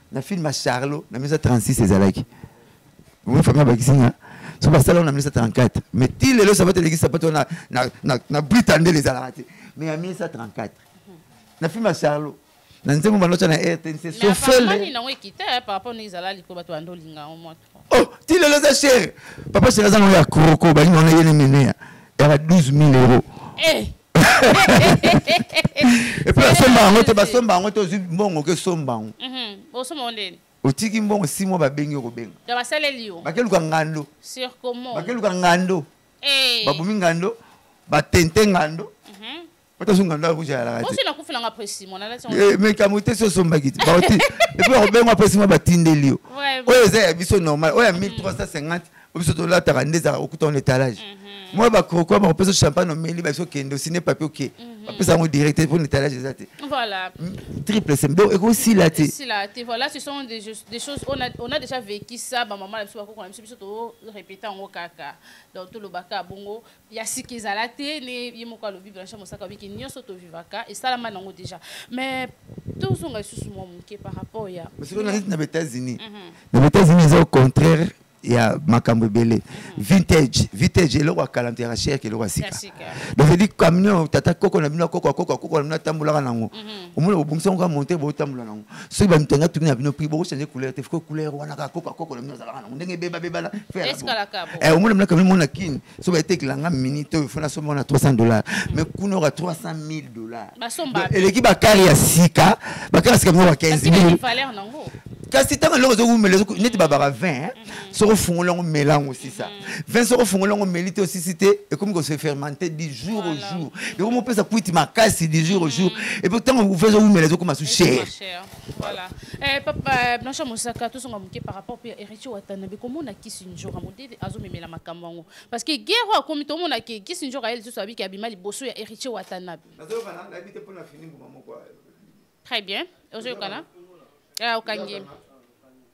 na film à Charlot na 1936 ezalaki moi famille bakisinga so basala na 1934 mais til le ça va te legi sapatu na Britannique les alati mais en 1934 na film à Charlot na nzembo banocha na RTNC so fait mani na wekite par rapport aux alali ko bato andolinga au moins oh til le za cher papa chez lazano ya kroko bali na yene menea era 12 000 euros et puis la somba ngote ozi mbongo ke somba ngo o somba ndeni otiki mbongo 6 mois babengi ko benga da basaleli yo bakeluka ngando sur comment bakeluka ngando babumi ngando batente ngando pata sunga ndo akuja la o sina kufila nga presi mona la mais kamote so somba kiti ba oti et puis obenga presi mo batindeli yo oyo eza ya biso normal oyo 1350 obiso to la tarandeza okuta en étalage moi ba croko ba pesa champagne no meli ba so kendo ciné papier OK ba pesa mo direct pour l'étalage exact voilà triple sembe et aussi là voilà ce sont des choses on a déjà vécu ça ba maman la biso ba ko na biso to répéter en kaka donc tout le baka bongo ya sikizala te ne yimo kwa lobi blanche mosaka biki nyonso to vivaka et ça la manango déjà mais tout son ga susu mo muke par rapport ya parce que on a dit na États-Unis c'est au contraire il y a makambo belé vintage et le roi calantera cher que le roi sika donc je dis camion tata koko na bino koko na tambola nango omona obungisa ngo monter bo tambola nango so ba mtenga tuni na bino prix bo changer couleur te faut couleur wana ka koko na bino zala nango ndenge beba la faire omona mna camion mona kin so ba te kilanga minute il faut na so mona $300 mais kuno ra $300,000 et l'équipe ba kari ya sika mo 15,000 kasi tanga lo zo umele zo neti babara 20 so fungolongo mélange aussi ça 20 so fungolongo mélite aussi cité et comme que se fermenter du jour au jour et comme on peut ça puiti makasi du jour au jour et pourtant vous faites zo umele zo comme sous cher voilà papa Blanche Mosaka tout son ngamuke par rapport à Héritier Watanabe comment on a kisi njora modele azo memela makambo parce que guerre comme tout monde a kisi njora elle so abi ki abima liboso ya Héritier Watanabe très bien ozo kana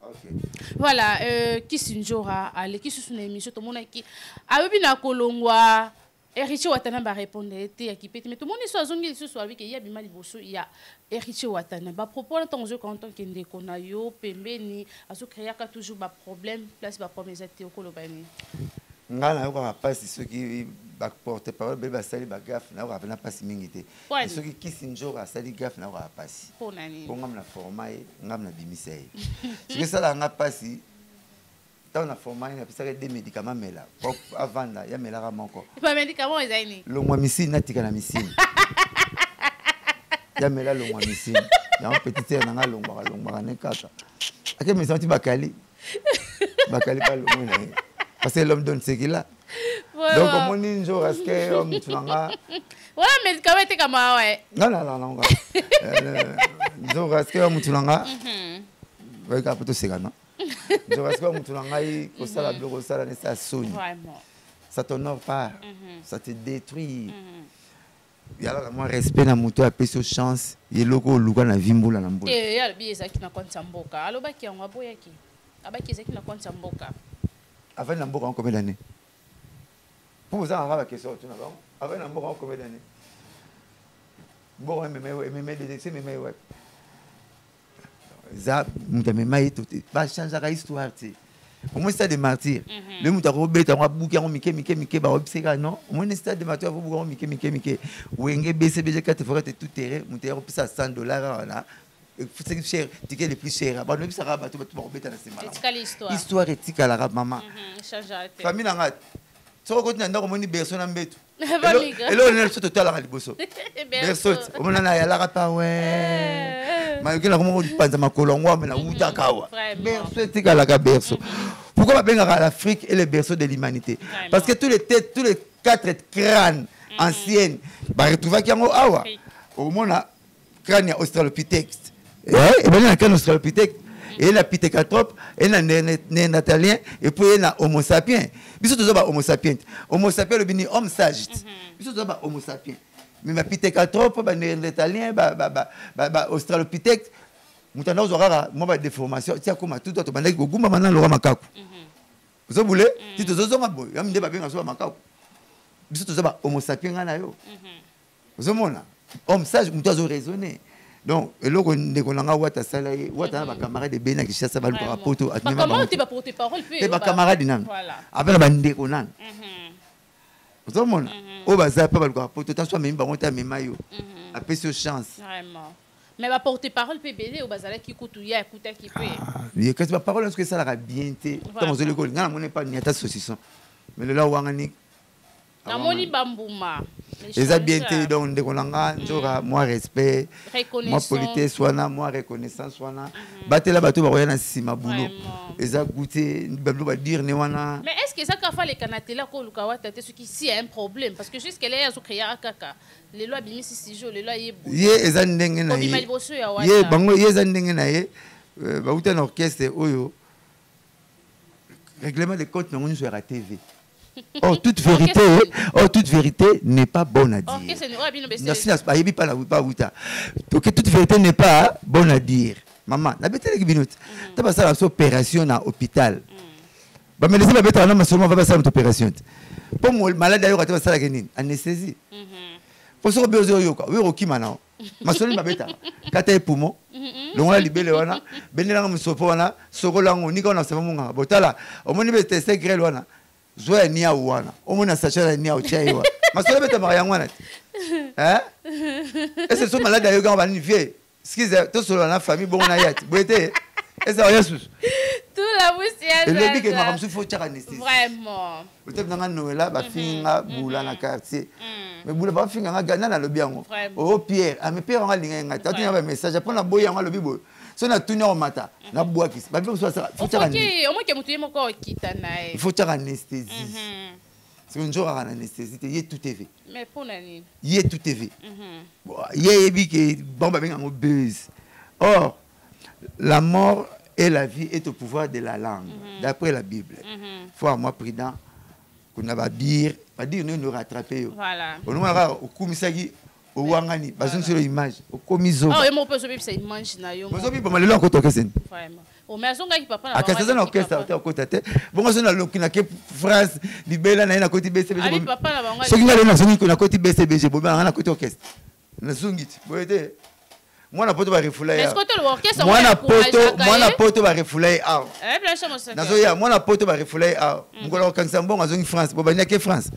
okay. Voilà, Kisinjora, allez, qui sont les émissions, tout le monde qui a eu bien à Kolongwa, Héritier Watanabe a répondu, mais tout le monde est sur zone, soit avec il y a bien mal il y a Héritier Watanabe. À propos de ton jeu, quand on est qu'on a yo, pembeni, à ce créer toujours des problèmes, place des problèmes exacts au Kolobani. Ngana ko pas ceux qui porte parole beba sali ba gaf na ko na pas mingité ceux qui Kisinjora sali gaf na ko pas pour ngam na formaye ngam na bimisay ce que ça la nga pasi tant na formaye na pisa des médicaments mela avant là ya mela ra moko pas médicaments ezaini lo mwa misine na tika na misine ya mela lo mwa misine ya un petit terre na longwa ne kaka ake me senti bakali pas lo mwa parce que l'homme donne ce qu'il a. Donc, comme on dit, est-ce que l'homme tu l'as? Ouais, mais quand même, tu es comme moi, ouais. Non. Est-ce que l'homme tu l'as? Oui, quand tu sais, non. Est-ce que l'homme tu l'as? Ça la bureau, ça la ça sonne. Ça t'honore pas, ça te détruit. Il y a moi respect na moto a peso chance, il logo luga na vimbola na mbola. Eh, ya bi ezaki na konta mboka. Alo ba ki yango aboyaki. Abaki ezaki na konta mboka. Avant Namboka en combien d'années? Pour vous avoir la question, tu n'as pas. Avant Namboka en combien d'années? Bon, mais ouais. Ça, mais tout va changer la histoire. Au moins, c'est des martyrs. Le mouton robet, on va bouquer, on mike, bah, obséga, non? Au moins, c'est des martyrs, vous bouquer, mike. Ou un BCBG 4 fois, tout terrain, mouton, on peut ça $100 là. C'est cher, ticket les plus chers. Bah, nous ça rabat tout rebet dans ces malades. Histoire éthique à la rab maman. Famille n'angat. So ko continue ndako moni berso na mbetu. Et là on est sur total à liboso. Berso, on en a ya la rapa ouais. Mais que la comment on pense ma kolongwa mais na uta kawa. Berso éthique à la berso. Pourquoi pas benga l'Afrique et le berceau de l'humanité? Parce que tous les 4 crânes anciennes bah retrouver qui en awa. Au moins na crâne australopithèque. Et bien, il y a un australopithèque, et il y a un pithecanthrope, et il y a un néandertalien, et puis il y a un homo sapiens. Il y a un homo sapiens. Homo sapiens, c'est un homme sage. Il y a un homo sapiens. Mais le pithecanthrope, le néandertalien, l'australopithèque, mutanda ozwaka mwa déformation tia koma tout to bandaki kogumba mana loka makaku zo boule ti to zo ngabo ya minde babenga so makaku biso to ba homo sapiens na yo zo mona homme sage mutu azo raisonner donc eloko ndeko nanga wata sala ye wata na ba camarade de bena kishasa ba luka poto atmema comment tu vas porter parole puis ba camarade nan après ba ndeko nan zo mona o baza pa ba luka poto ta so même ba monta même mayo apesi chance vraiment. Mais va porter parole PBD au bazala qui coûte ya écouter qui peut. Il que la parole est-ce que ça la bien té. Comme je le connais, ngana moni pas niata saucisson. Mais le là wangani na moni bambuma. Les a bien té donc de konanga njora moi respect, moi politesse soana, moi reconnaissance soana. Batela bato ba na sima boulot. Les a goûté bablo ba dire ne wana. Mais est-ce que ça ka fa les kanatela ko lukawa tete ce qui si un problème parce que jusqu'à là ya zo créer kaka. Les lois bimisi si jo les lois ye eza ndenge na ye bango ye eza ndenge na ye ba uta na orchestre oyo règlement de compte nango sur la TV. Toute vérité n'est pas bonne à dire. Toute vérité n'est pas bonne à dire. Maman, la bête qui minute. Tu vas faire une opération à l'hôpital. Bah mais laissez ma bête en homme seulement va faire une opération. Pour moi malade d'ailleurs tu vas faire la anesthésie. Pour ça besoin yoka oui okimana masoli mabeta kata epumo longola libele wana benela msopo wana sokola ngo nika na sema munga botala omoni be tester grel wana zoya nia wana omona sacha nia ochaiwa masoli beta mara yangwana hein est-ce que so malade yoka ba ni vie skiza to solo na famille bon na yati boete est-ce que Jesus tout la poussière et le bique ma faut tchaka anesthésie vraiment peut-être dans Noël ba finga boula na quartier mais boule pas finga nga gana na lobi yango oh Pierre a me Pierre nga linga ngata tu na message pour na boya nga lobi boy so na tuni o mata na boaki ba faut ça faut tchaka anesthésie au moins que mutu yemo ko kita na il faut tchaka anesthésie c'est un jour à anesthésie y tout TV mais pour nani y tout TV bon y bique bon ba benga ngo buzz or la mort et la vie est au pouvoir de la langue d'après la Bible faut à moi prudent qu'on a dire nous rattraper voilà on a au kumisagi au wangani bazon sur l'image au komizo ah et mon père ça image na yo bazo bi ba lelo ko to kesen vraiment au maison ga ki papa na a kasa na orchestre ta ko tate bon so na lokina ke France libela na ina koti BCBG ali papa na bango so kinga na songi ko na koti BCBG bo ba na koti orchestre na sungiti boete mwana poto ba refula ya mwana poto ba refula ya nazo ya mwana poto ba refula ya ngolo kanisa mbongo azongi France bo banya ke France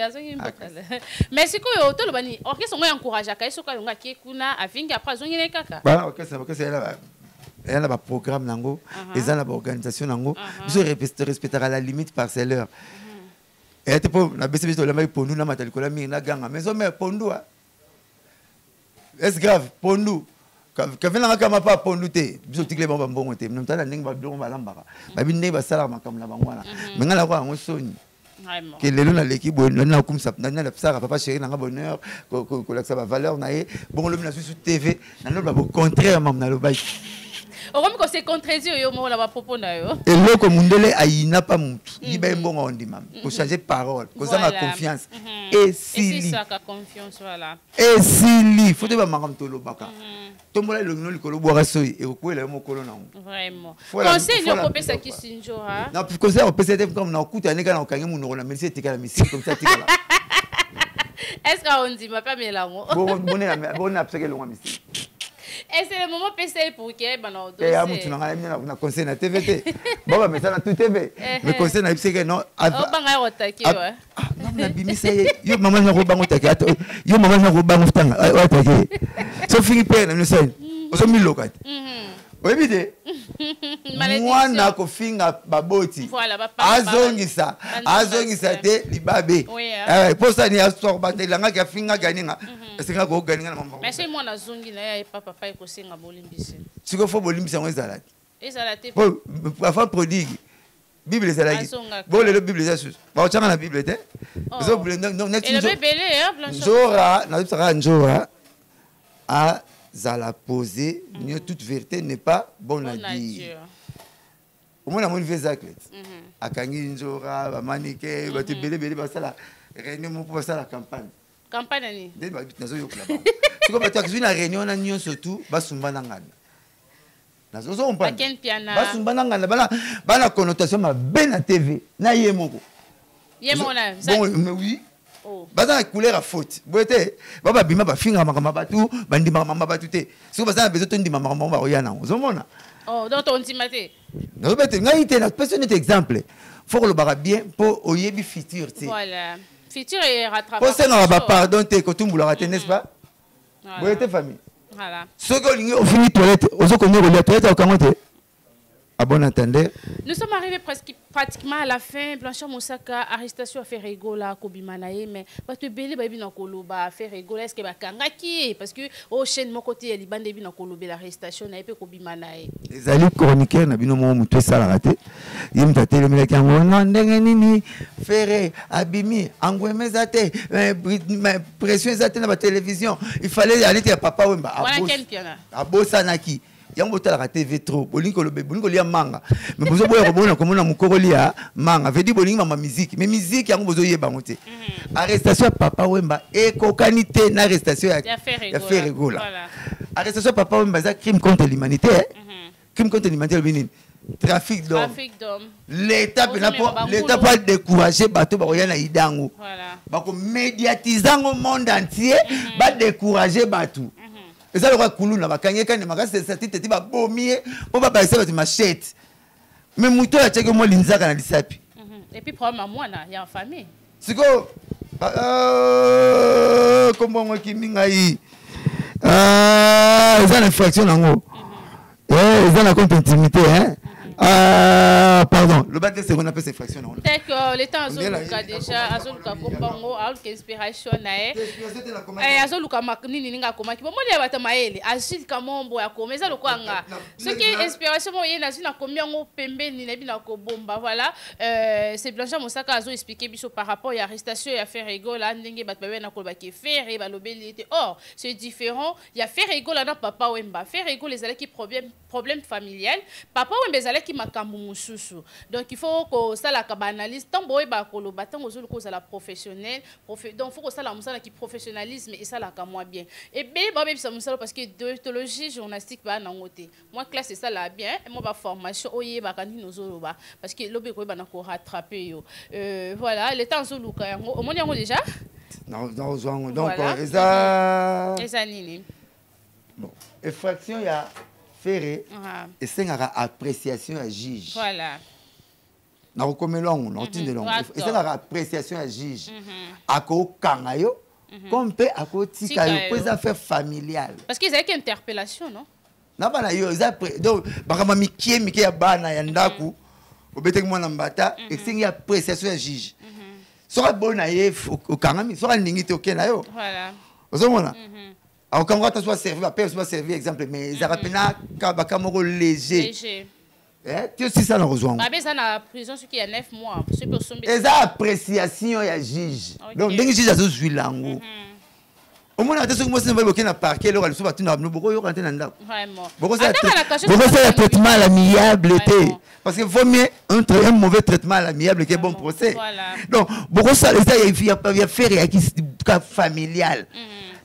azongi mbokala mais siko yo to lobani orchestre ngo encourage ka isoka longa ke kuna avinga après azongi ne kaka ba orchestre elle a ba programme nango eza na ba organisation nango biso respectera la limite parcellaire et te po na bese biso la mai pondu na matali kola mi na ganga mais o me pondu est grave pondu kavela kama pa pondu te biso tikle ba mbongo te mntala ndenge ba biloko balambaka ba binde ba sala makamla bangwana mengala kwa ngo soni vraiment que lelo na l'équipe na kumsa na la psara papa chéri na bonheur ko la sa valeur na ye bon le na sur TV na no ba contraire mam na lo ba comme que c'est contredire yo mo la ba propos na yo et loko mundele ayina pa mutu iba mbongo ondi mam ko changer parole ko ça ma confiance et si c'est ça ka confiance voilà et si faut te ba makam to lo baka tombola lo ngoli ko lo boira soyi e ko kwela mo kolo na vraiment conseil no ko pesa kisinjora na conseil ko pesa te comme na okuta ne kana okangi munoko na merci tika la mission comme ça tika est-ce qu'on dit ma pas melango bon na pseke lo ngami. Et c'est le moment PC pour que bana dossier. Et amutu na conseil na TVT. Bon ba messana tout TV. Mais conseil na pseke non. Oh banga otaki ouais. Non na bimisa yo maman na ko bango taki yo maman na ko bango tanga otaki. So fini pe na no so mi lokat. Oui bide. Moi na ko finga baboti. Voilà papa. Azongisa te libabe. Pour ça ni asor batelanga ka finga ganinga. Esinga ko ganinga na mama. Mais c'est moi na zongi na ya papa pa ko singa bolimbisi. Siko fo bolimbisi ngo ezalaki. Ezalaki. Pour afin prodigue. Bible ezalaki. Bon le Bible ezalaki. Ba ochanga na Bible te. Zo non net. Et le bébé hein blanchon. Nzora na sera nzora a zala poser ni toute vérité n'est pas bonne à dire. Au moins mon vezaklet. Akangi nzora ba manike ba te belé ba sala réunion mo pour ça la campagne. Campagne ni. Dès ba bit nazo yokla ba. Siko ba ta kizuna réunion na nyon surtout ba sumba na ngana. bana connotation mabe na TV na ye moko mais oui baza na couleur à faute boete baba bima ba finga makama batu bandima mama batu te so baza na besoin to ndima mama ba oyana ozomona donc on timate no bete ngai te na personne exemple faut le bara bien pour oyebi futur te voilà futur et rattraper pour ça na ba pardon te ko tumbula raté n'est-ce pas boete famille voilà ce que lingi au fini toilette ozo connaître la toilette au kamote. À bon entendeur. Nous sommes arrivés pratiquement à la fin. Blanchard Moussaka, arrestation à Ferrego là, Kobimanaye, mais parce que Bélé Baby na Koloba, Ferrego là, est-ce que Bakanga qui parce que au chaîne mon côté, il bande na Kolobé l'arrestation na epé Kobimanaye. Les alliés chroniqueurs na bino mo muté ça la raté. Yim ta télé mele kango non ndenge nini Ferré Abimi Angwemezate pression zate na ba télévision. Il fallait aller à Papa Wemba. Voilà quel piana. Abosanaki. Yango tala ka TV trop bolingo lobe bolingo lia manga mais bozo boya robona komona mukoro lia manga vedi bolingo mama musique mais musique yango bozo yeba ngote arrestation Papa Wemba et kokanité na arrestation ya Ferrego là arrestation Papa Wemba za crime contre l'humanité crime contre l'humanité le trafic d'hommes l'état peut décourager bateau ba oyana idango ba ko médiatiser au monde entier ba décourager bateau. Et ça, le roi Koulou n'a pas gagné quand il m'a dit que c'était pas beau, mais on va passer avec ma machette. Mais Mouto a checké moi l'Inza quand il s'appuie. Et puis, probablement, moi, il y a une famille. C'est quoi? Comment on dit Mingaï? Ils ont une infraction en haut. Ils ont la compte intimité, hein? Pardon, le bac de seconde appelle ces fractions. Peut-être que les temps Azoluka déjà, Azoluka Kombango, Azoluka Inspiration, Azoluka Maknini Ninga Komaki, bon, moi, je vais te Azil Kamombo, Akome, Zalokwanga. Ce qui est inspiration, il y a une combien de Pembe, Ninabina Kobomba, voilà. C'est Blanchard Moussaka Azo expliqué par rapport à l'arrestation et à Ferrego, là, Ndenge Batbabena Kolbaki, Ferré, Balobelité. Or, c'est différent. Il y a Ferrego là, Papa Wemba. Ferrego, les allées qui problème familial. Papa Wemba, les allées qui makambu mususu. Donc il faut que ça la banalise tant boy ba ko lo batang ozulu ko ça la professionnel donc faut que ça la musala qui professionnalisme et ça la ka moi bien et bé ba bé ça musala parce que déontologie journalistique ba na ngote moi classe c'est ça la bien et moi ba formation oye ba kandi nozolo ba parce que lobe ko ba na ko rattraper yo voilà le temps zulu ka yango au monde yango déjà non donc ça nini bon effraction ya Ferré et c'est une appréciation à juge. Voilà. Na rekomelongo, na tinde longo. Et c'est une appréciation à juge. Ako kangayo, comme pe ako tikayo, pour les affaires familiales. Parce qu'ils avaient une interpellation, non? Na bana yo, donc bakama mikie ya bana ya ndaku, obeteki mwana mbata, et c'est une appréciation à juge. Sora bona ye au kangami, sora ningite okena yo. Voilà. Ozomona. Alors, quand on soit servi, soit servi, exemple, mais ça rappelle un léger. Tu aussi ça, nous rejoignons. Mais ça, la prison, ce qui est 9 mois. Et ça, appréciation, il y a juge. Donc, dès que le juge a joué l'angle. Au moins, on a bloqué dans le parquet, il y a un traitement à l'amiable. Parce qu'il vaut mieux un mauvais traitement à l'amiable qu'un bon procès. Donc, beaucoup ça, il y a faire un familial.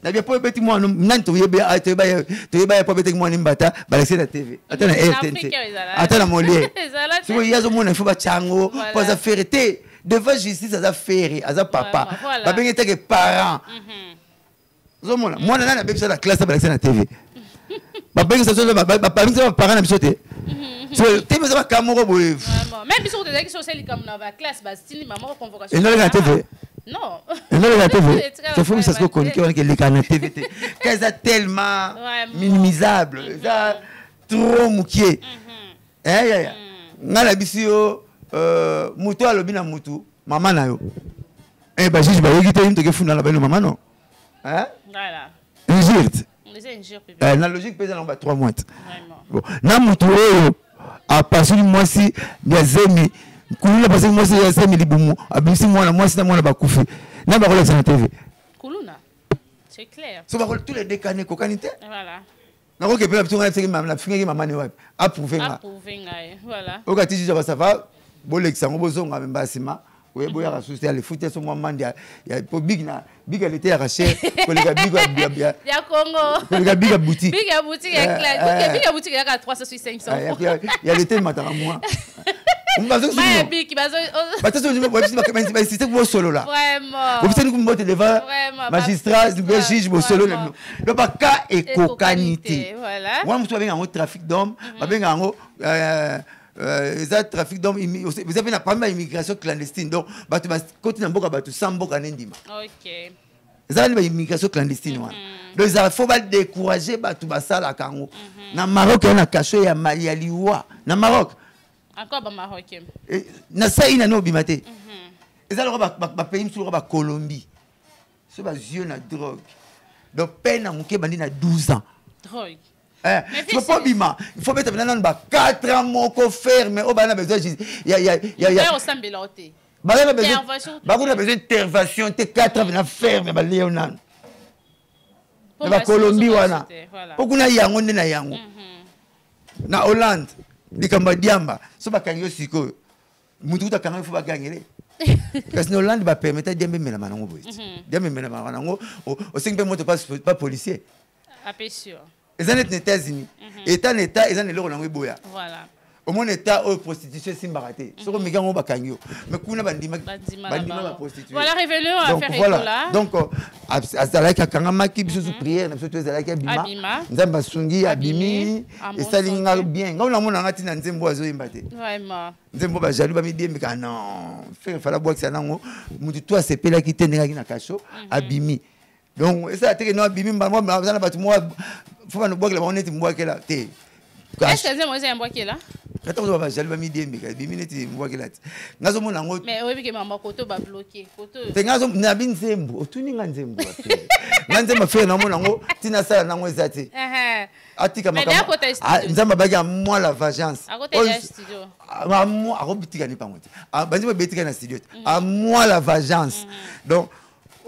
Na bien pas petit moi nan to yeba pas petit moi nimbata ba laisser la TV attends na RTNC attends na molie si vous yazo mona faut ba chango pour ça faire té devant justice ça faire à papa ba bien que parents zo mona moi na bébé ça la classe ba laisser la TV ba bien ça ba parents na bisoté so té mais ça camoro boy même biso te qui social comme na ba classe ba style maman convocation et non la TV. Non. Non, la TV. C'est fou, ça se connaît que les canaux TV. Qu'elles sont tellement minimisables. Ça trop moukier. Ngala bisio muto alobina mutu maman na yo. Eh ba juge ba yiki te ke funda la belle maman non. Hein? Voilà. Injure. La logique pèse en bas 3 mois. Bon, na mutu yo à partir du mois ci ya zemi Kuluna parce que moi c'est 5000 libumu abisi moi c'est moi ba kufi na ba relax na TV Kuluna c'est clair so ba tous les décanés cocanité voilà na ko ke pe bitunga na fingi maman ni wapi approuver voilà okati jija ba ça va bolexa ngo bozonga mbasima Oui, il y a les foot, sont moment il y a big elle était arrachée, big boutique. Big boutique il y a 300 500. Il y a l'été matin à moi. Vraiment. Magistrat, juge, solo. Le cas est cocanité. Voilà. Moi, je suis un trafic d'hommes, trafic d'hommes, vous avez pas mal d'immigration clandestine. Donc, côté d'un boka, tu sens boka n'endima. Ok. Vous avez l'immigration clandestine. Donc, il faut pas décourager tout ça là. Na Maroc, on a caché à Maliwa. Na Maroc. Encore au Maroc. Na ça, il y a no bimate. Et ça, le pays sur la Colombie. C'est pas yeux na drogue. Donc, peine à mon kébani na 12 ans. Drogue. Il faut pas bima. Il faut mettre maintenant 4 ans mon faire mais on a besoin il y a au sambeloté. On a besoin d'intervention, 4 ans na faire mais Léonan. La Colombie wana. Pourquoi na yango na yango. Na Hollande, likambo diamba, so ba kanyo siko. Mutu ta kanyo faut ba gagner. Parce que Hollande va permettre diambe mena manango boy. Diambe mena manango au 5 mois pas policier. À peu sûr. Les États-Unis, État, ils ont les lois dans boya. Voilà. Au moins État, prostitution, c'est baraté. Sur le méga, on va gagner. Mais qu'on a bandima prostituée. Voilà, revenons à faire voilà. Donc, à la Kakangama qui bisous prière, nous sommes à la Kabima, Nzamba Sungi, Abimi, et ça l'ingare bien. Quand on a mon angati dans Nzembo Azo Imbate. Vraiment. Nzembo Bajalou, Bamidi, mais non, il fallait boire que ça n'a pas. Toi, c'est Pela qui tenait à Kacho, Abimi. Donc, ça a été que nous Abimi, moi, faut pas nous boire que la monnaie moi que là té est-ce que c'est un bois qui est là quand on va jalba midi mais bimini moi que là ngazo mona ngo mais oui que maman koto ba bloqué koto te ngazo na binzembo otuni nganzembo nganzembo faire na mona ngo tina sala na ngo ezati atika makamba nzamba baga moi la vengeance à côté de studio à moi à robitika ni pas moi banzima betika na studio à moi la vengeance donc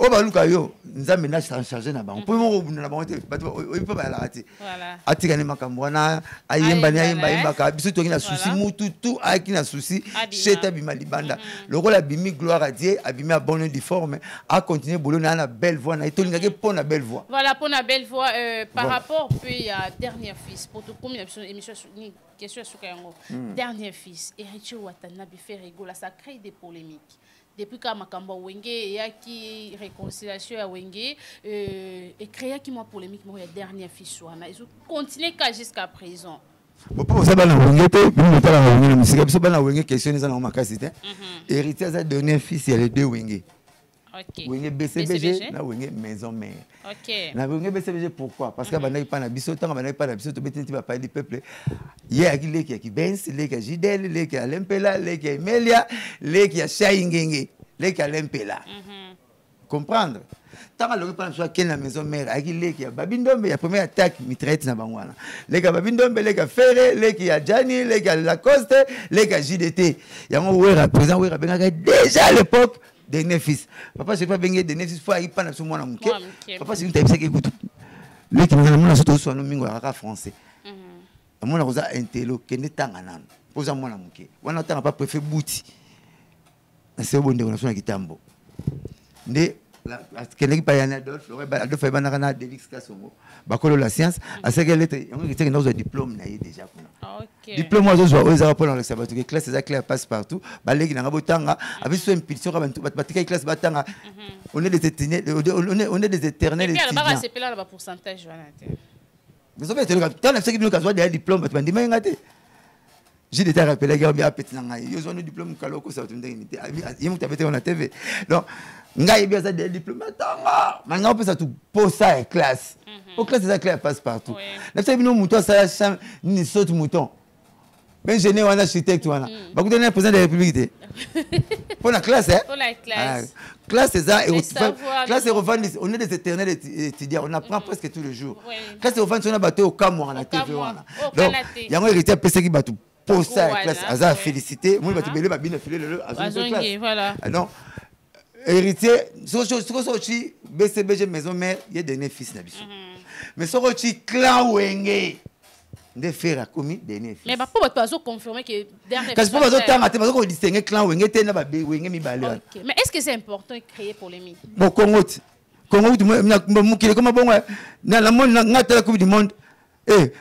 o baluka yo nzambe na charger na bango po mo na bango te bato o peut pas la ati voilà atika ni makambo na ayemba ka biso to kina souci mutu tout akina souci cheta bima libanda lokola bimi gloire à Dieu abimi à bonne forme a continuer bolo na belle voix na to lingake pour na belle voix voilà pour na belle voix par rapport puis à dernier fils pour tout comme émission ni question sur kango dernier fils Héritier Watanabe fait rigoler ça crée des polémiques. Depuis que Makamba Wenge et qui réconciliation à Wenge et créé qui moi polémique moi dernier fils wana ils ont continué jusqu'à présent. Bon pour ça bana Wenge te nous pas la Wenge musique biso bana Wenge question ça na makasi te héritier a donné fils il y a les deux Wenge. OK. Wenge BCBG na Wenge maison mère. OK. Na Wenge BCBG pourquoi parce que bana pas na biso tant bana pas na biso to betenti ba parler du peuple. Hier qui les qui Benz les qui Jidel les qui Lempela les qui Melia les qui Shaingenge les qui Lempela. Comprendre tant le pas soit quelle la maison mère avec les qui Babindombe la première attaque mitraillette na bangwana les qui Babindombe les qui Ferré les qui Adjani les qui Lacoste les qui JDT yango wera présent wera benga déjà à l'époque dernier fils papa c'est pas benga dernier fils faut y pas na mwana muke papa c'est une taille que écoute les qui na mwana soto so no mingo ya français mwana koza intello kende tanga nana poza mwana muke wana tanga pas préfet bouti na c'est bon de na sona kitambo nde kende pa yana Adolphe ebana kana Delix Kasongo bakolo la science a ce que lettre on était dans un diplôme na déjà kuna OK diplôme ozo zo oza pour le savoir que classe ça clair passe partout ba legi na botanga avec so impulsion ka bantu batika classe batanga on est des éternels on est des éternels étudiants. Et puis c'est là le pourcentage wana te mais ça fait que quand on sait que nous avons des diplômes tu bandi mangate j'ai déjà rappelé que bien petit na ngai yo zo no diplôme kaloko ça tu ndenge yemu tabete on a TV donc ngai bien ça des diplômes tanga maintenant on peut ça tout pour ça classe au classe ça classe passe partout na fait bino mouton ça ni saute mouton ben génie wana architecte wana ba ku donner président de la république pour la classe hein pour la classe classe c'est ça et classe et revendre on est des éternels étudiants on apprend presque tous les jours classe et revendre on a battu au Cameroun na TV wana donc yango héritier pesa ki batu pour ça classe aza félicité moi batu belé ba bien filé le classe voilà non héritier sochi BCBG maison mère il y a des fils na biso mais sochi clan Wenge nde faire commis dernier fils mais papa tu vas confirmer que dernier parce que papa zo tanga te parce que distinguer clan wenge te na ba wenge mi balé OK mais est-ce que c'est important de créer polémique bon Congo tu mukile comme bon na la monde ngata la coupe du monde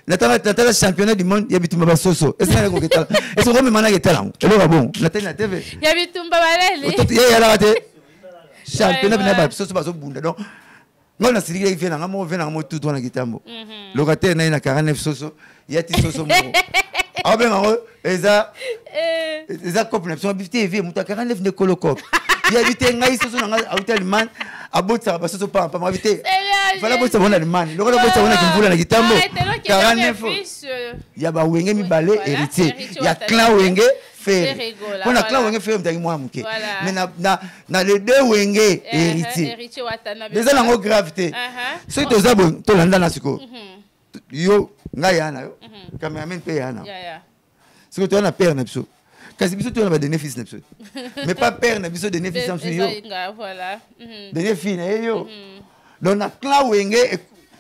natala championnat du monde ya bitumba basoso est-ce que ko ketala est-ce que mana ketala elo bon natali na TV ya bitumba balele ya la te championnat bina basoso baso bunda donc non na sirika vient na mo tout na kitambo locataire na 49 soso ya ti soso mo abe ngaro eza couple na so bifte vie muta 49 ne kolokop ya bite ngai soso na hotel man abotsa basoso pa mabite voilà botsa bona man lokolo botsa bona kimvula na kitambo 49 ya ba wenge mi balé héritier ya clan wenge faire on a clan wenge faire mtangi mwa muke mais na les deux wenge héritier déjà nango gravité so to zabo to landa na siko yo ngai yana yo cameraman pe yana siko to na père na biso kasi biso to na ba bénéfice na biso mais pas père na biso bénéfice na biso yo voilà bénéfice na yo donc na clan wenge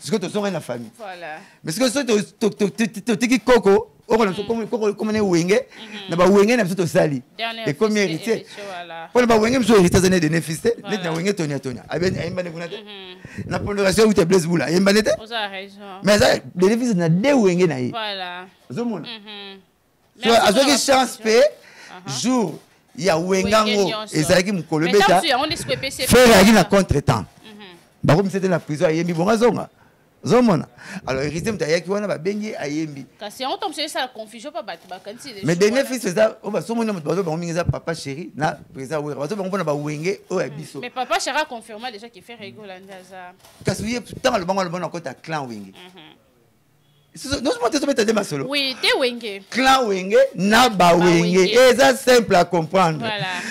ce que tu sors la famille voilà mais ce que tu koko comme ne wenge na ba wenge na biso sali et comme héritier pour ba wenge biso héritier zane de bénéfice net na wenge tonia aben ayimba ne kunate na pondération ou te blaise boula ayimba nete mais ça bénéfice na de wenge na yi voilà zomona so azoki chance pe jour ya wengango ezalaki mukolo beta faire yaki na contretemps bakomi c'était la prison ayembi bonga zonga zomona alors héritier mtayaki wana babengi ayembi kasi on tombe sur ça la confusion pas battre bakanti mais bénéfice ça on va somona bazo bango ça papa chéri na président wera bazo bango na ba wenge o abiso mais papa chéri a confirmé déjà qu'il fait rigoler ndaza kasi oui tant le bango le bon encore ta clan wenge nous sommes tous mettre des solo oui te wenge clan wenge na ba wenge et ça simple à comprendre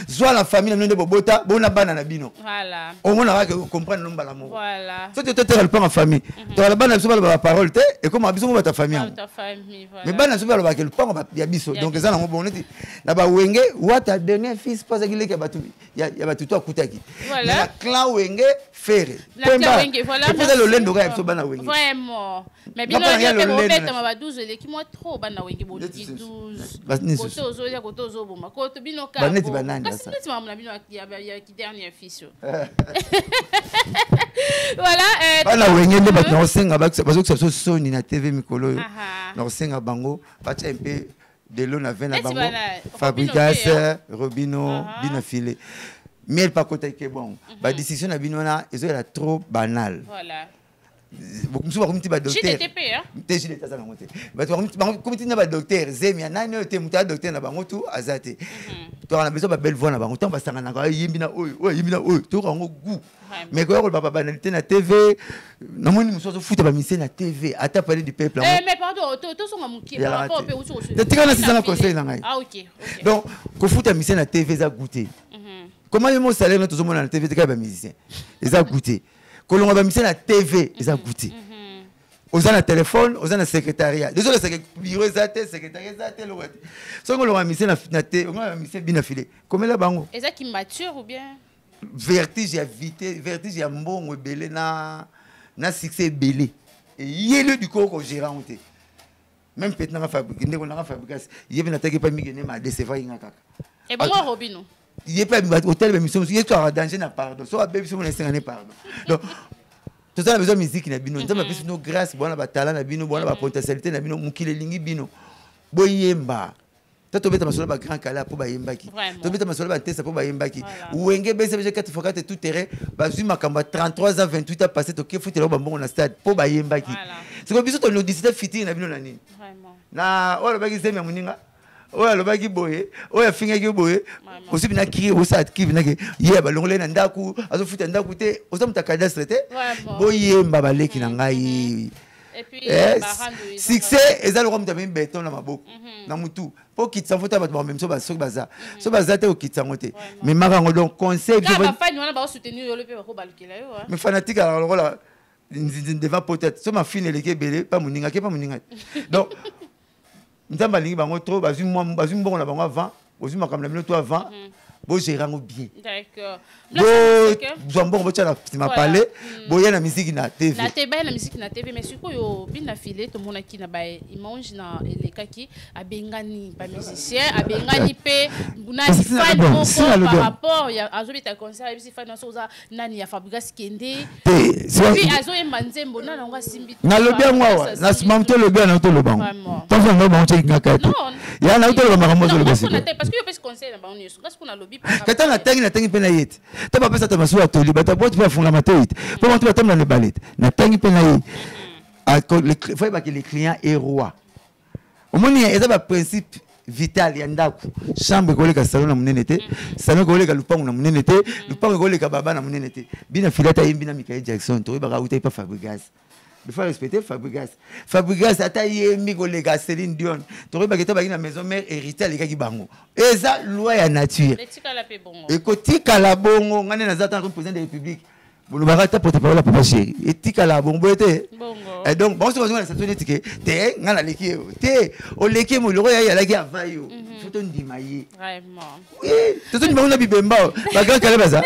soit la famille na bobota bona bana na bino voilà au moins on va comprendre nomba l'amour voilà so tu te le pas en famille tu la bana biso ba parole te et comme biso ba ta famille voilà mais bana biso ba ba ke le pas ya biso donc ça na mo boneti na ba wenge what a donné fils pas qu'il ke batu ya batu to akutaki voilà clan wenge faire la clan wenge voilà c'est le lendo ga biso bana wenge vraiment mais bien robeta ma 12 les qui moi trop bana wenge bo 12 koto zo ya koto zo boma koto bino ka baneti banani ça c'est maman bino ya qui dernier fils voilà bana wenge nde ba na osenga ba so soni na TV mikolo na osenga bango bacha un peu de l'eau na vena bango Fabrigas Robino bino filé mais pas côté que bon ba décision na bino na ezo la trop banal voilà beaucoup souvent comme tu vas docteur JTP hein t'es ça na monter ba comme tu na ba docteur zemia nani te muta docteur na bango tout azate to na besoin ba belle voix na bango tant ba sanga na ko yimbina oyo to ko ngo goût mais ko ko papa banalité na TV na moni muso foot ba mission na TV ata parler du peuple mais pardon to songa muki par rapport au pays où tu tika na sisa conseil na ngai OK donc ko foot mission na TV za goûter comment le mot salaire na to mona na TV tika ba musicien za goûter kolonga ba mission na TV za goûter aux na téléphone aux na secrétariat désolé c'est bureau za te secrétariat za te lote so kolonga mission na te on a mission bina filé comme là bango est-ce qui mature ou bien vertige ya vité vertige ya mbongo belé na succès belé et yele du koko gérant te même peut-être na fabrique ndeko na fabrique yebe na teke pas migene ma décevoir inga kaka et bon Robino il est pas hôtel mais mission il est en danger na pardon so bébé so na senga ne pardon donc tout ça a besoin de musique na bino nzamba biso no grâce bona ba talent na bino bona ba potentialité na bino mukile lingi bino boyemba to beta masolo ba grand kala po ba yembaki to beta masolo ba tesa po ba yembaki wenge bese 4x4 tout terrain ba zuma kamba 33 ans 28 ans passé to ke foot ba mbongo na stade po ba yembaki c'est comme biso to no 17 fiti na bino na nini vraiment na o lo ba ki semya muninga oya lobaki boye oya fingaki boye aussi bina kiri osa atkive nake yeba longole na ndaku azofuta ndaku te osa muta cadastre te boyemba baleki na ngai et puis succès ezalo comme tambi béton na maboko na mutu po kitsa fota bato même so baza te o kitsa ngote mais marango donc conseil je ba fani wana ba soutenir yo le pe ba balukela yo mais fanatique alors là devant peut-être so ma fine leke belé pas moninga ke pas moninga donc nzamba lingi bango trop bazui mbongo na bango avant bazui makamla bino to avant bo gérango bien. D'accord. Bon bo tchala ma parler, bo ya na musique na TV. Na TV na musique na TV mais surtout yo bin affilé to mona ki na ba image na les kaki abengani ba musicien abengani pe na fan par rapport ya azobita concert bisi fan so za nani ya Fabrice Kende. Puis azo emanzembo na nga simbi. Na lobia ngwa na simamto lobia na to lobango. Tanzo ngo ba onche ngakati. Ya na to lobango makambo zo lobasi. Parce que yo pese conseil na ba on yesu. Parce qu'on a lobby. Kata na tangi pe na yete. Ta ba pesa ta masu atoli bata bot pa funga matete. Po montu batam na le ballet. Na tangi pe na yete. Il faut que les clients aient roi. Au moins il y a un principe vital ya ndaku. Chambre koleka salon na munenete, salon koleka lupango na munenete, lupango koleka baba na munenete. Bina filata bina Michael Jackson, to ba uta pa Fabregas. Il faut respecter Fabregas. Fabregas ata yemi koleka Céline Dion. To ba keta ba na maison mère hérité aleka ki bango. Eza loi ya nature. Etika la pe bongo. Ekotika la bongo ngane na zata comme président de la République. Vous n'avez pas porte-parole à papa chéri. Et tika la bongo était. Et donc bon c'est parce que ça tonne te ngana leki te o leki mo loro ya laki avayo. Faut on dimailler. Vraiment. Oui, tout le monde na bibemba. Ba grand kale baza.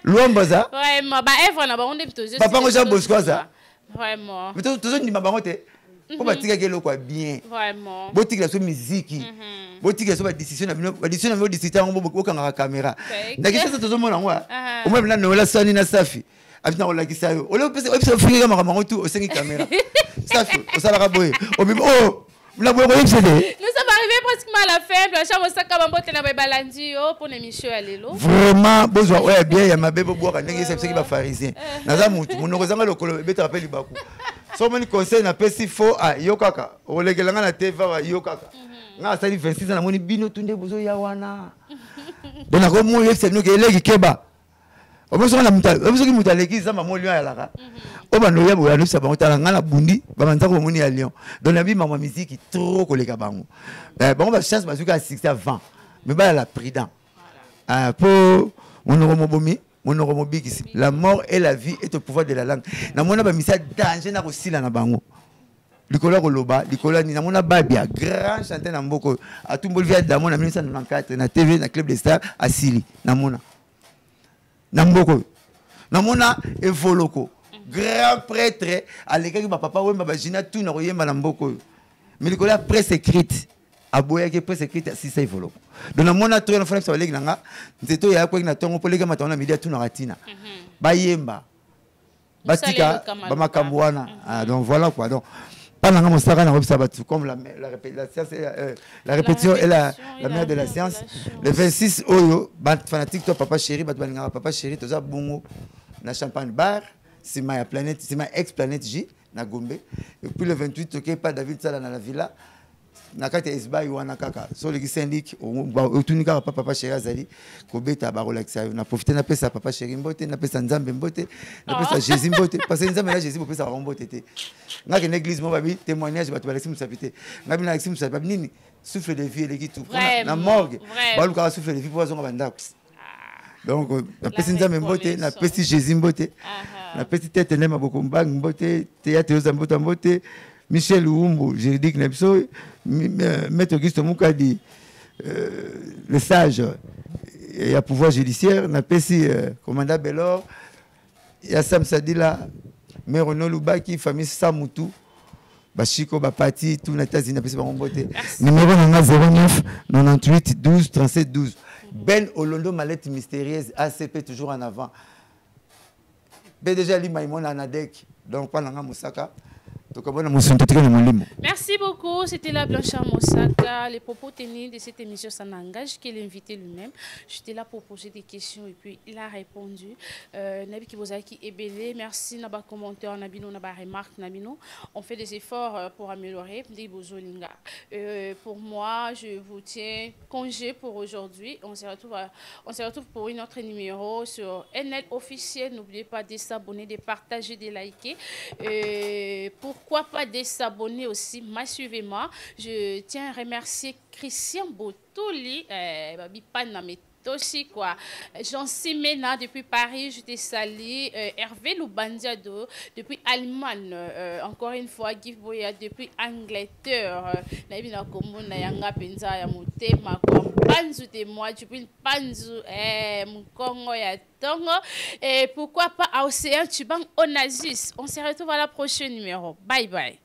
Luomba za. Vraiment ba evre na ba on dem tozo. Papa ngo ja bosco za. Vraiment. Mais tout le monde ba ngote. Pour ba tika kelo kwa bien. Vraiment. Bo tika so musique. Bo tika so ba décision na bino, ba décision na bino décision ngo bo kanga caméra. Ndakisa tozo mona ngwa. O même na nola sani na safi. Abina on la kisa yo. Ole pese finga makambo tout au 5 caméra. Safi, o sala kaboye. O même oh, la boye ko yexede. Nous sommes arrivés pratiquement à la fin de la chambre saka bambote na balandi yo pour l'émission à lelo. Vraiment besoin ouais bien ya mabebo boka ndenge c'est qui ba pharisien. Naza mutu monoko zanga lokolo beta rappel baku. So many conseil na pesi fo a yo kaka. O legelanga na TV wa yo kaka. Nga sali 26 na moni bino tunde bozo ya wana. Donc na ko mo yexede no ke legi keba. On peut se rendre à qui mouta l'église ça m'a mon lion à la on va nous y avoir nous ça va on t'a la bundi va manza comme on y a lion dans la vie maman musique qui trop collé kabango bon on va chance parce que à 6 à 20 mais bah la prudent pour on aura mon bomi on aura mon big ici la mort et la vie est au pouvoir de la langue na mona ba misa danger na aussi là na bango likola koloba likola ni na mona babia grand chanteur na mboko à tout bolivia da mona 1994 na TV na club des stars à Sili na mona Namboko. Namona evoloko. Grand prêtre à l'école ma papa ouais ma bagina tout na royema namboko. Mais l'école presse écrite. Aboya qui presse écrite si ça evoloko. Donc namona to na fona ça legi nanga. Nzeto ya kwa na tongo polega matona media tout na ratina. Bayemba. Batika ba makambwana. Donc voilà quoi. Donc pendant que on comme la répétition est la mère de la science. Le 26 oyo, fanatique toi papa chéri, papa chéri, tout ça bongo na champagne bar, c'est ma planète, c'est ma ex planète J na Gombe. Et puis le 28 OK pas David Sala dans la villa. Na kati esba wana kaka so le syndic otunika papa chéri azali ko beta ba relaxa na profiter na pesa papa chéri mbote na pesa nzambe mbote na pesa Jésus mbote parce que nzambe na Jésus pesa mbote te na que l'église mo babi témoignage ba to Alexis Musapité na bi na Alexis Musapité nini souffle de vie eleki tout na morgue ba luka souffle de vie pour zonga banda donc na pesa nzambe mbote na pesa Jésus mbote na pesa tête nema boko mbang mbote théâtre yo mbote mbote Michel Oumbo, juridique Nepso, Maître Auguste Moukadi, le sage, il y a pouvoir judiciaire, on a Pessi, commandant Bellor, il y a Sam Sadila, Merono Loubaki, famille Samoutou, Bachiko, Bapati, tout les États-Unis, on a Pessi Barombote. Numéro 09 98 12 37 12. Ben Olondo, mallette mystérieuse, ACP toujours en avant. PDG Limaïmon Anadek, donc pas dans Moussaka. Merci beaucoup. C'était la Blanchard Moussaka. Les propos tenus de cette émission, ça n'engage que l'invité lui-même. J'étais là pour poser des questions et puis il a répondu. Nabi Kibozaki est belé. Merci Naba commentaire, Nabino Naba remarque Nabino. On fait des efforts pour améliorer. Pour moi, je vous tiens congé pour aujourd'hui. On se retrouve pour une autre numéro sur NL officiel. N'oubliez pas de s'abonner, de partager, de liker. Pourquoi pas de s'abonner aussi massivement. Je tiens à remercier Christian Botoli, Babi Panametoshi, quoi. Jean Simena depuis Paris, je te salue. Hervé Loubandiado depuis Allemagne, encore une fois, Guy Boya depuis Angleterre. Naibina Komuna Yanga Penza Yamute Makwa. panzu de moi, tu peux panzu Mkongo ya Tongo. Et pourquoi pas à Océan Tuban Onassis. On se retrouve à la prochaine numéro. Bye bye.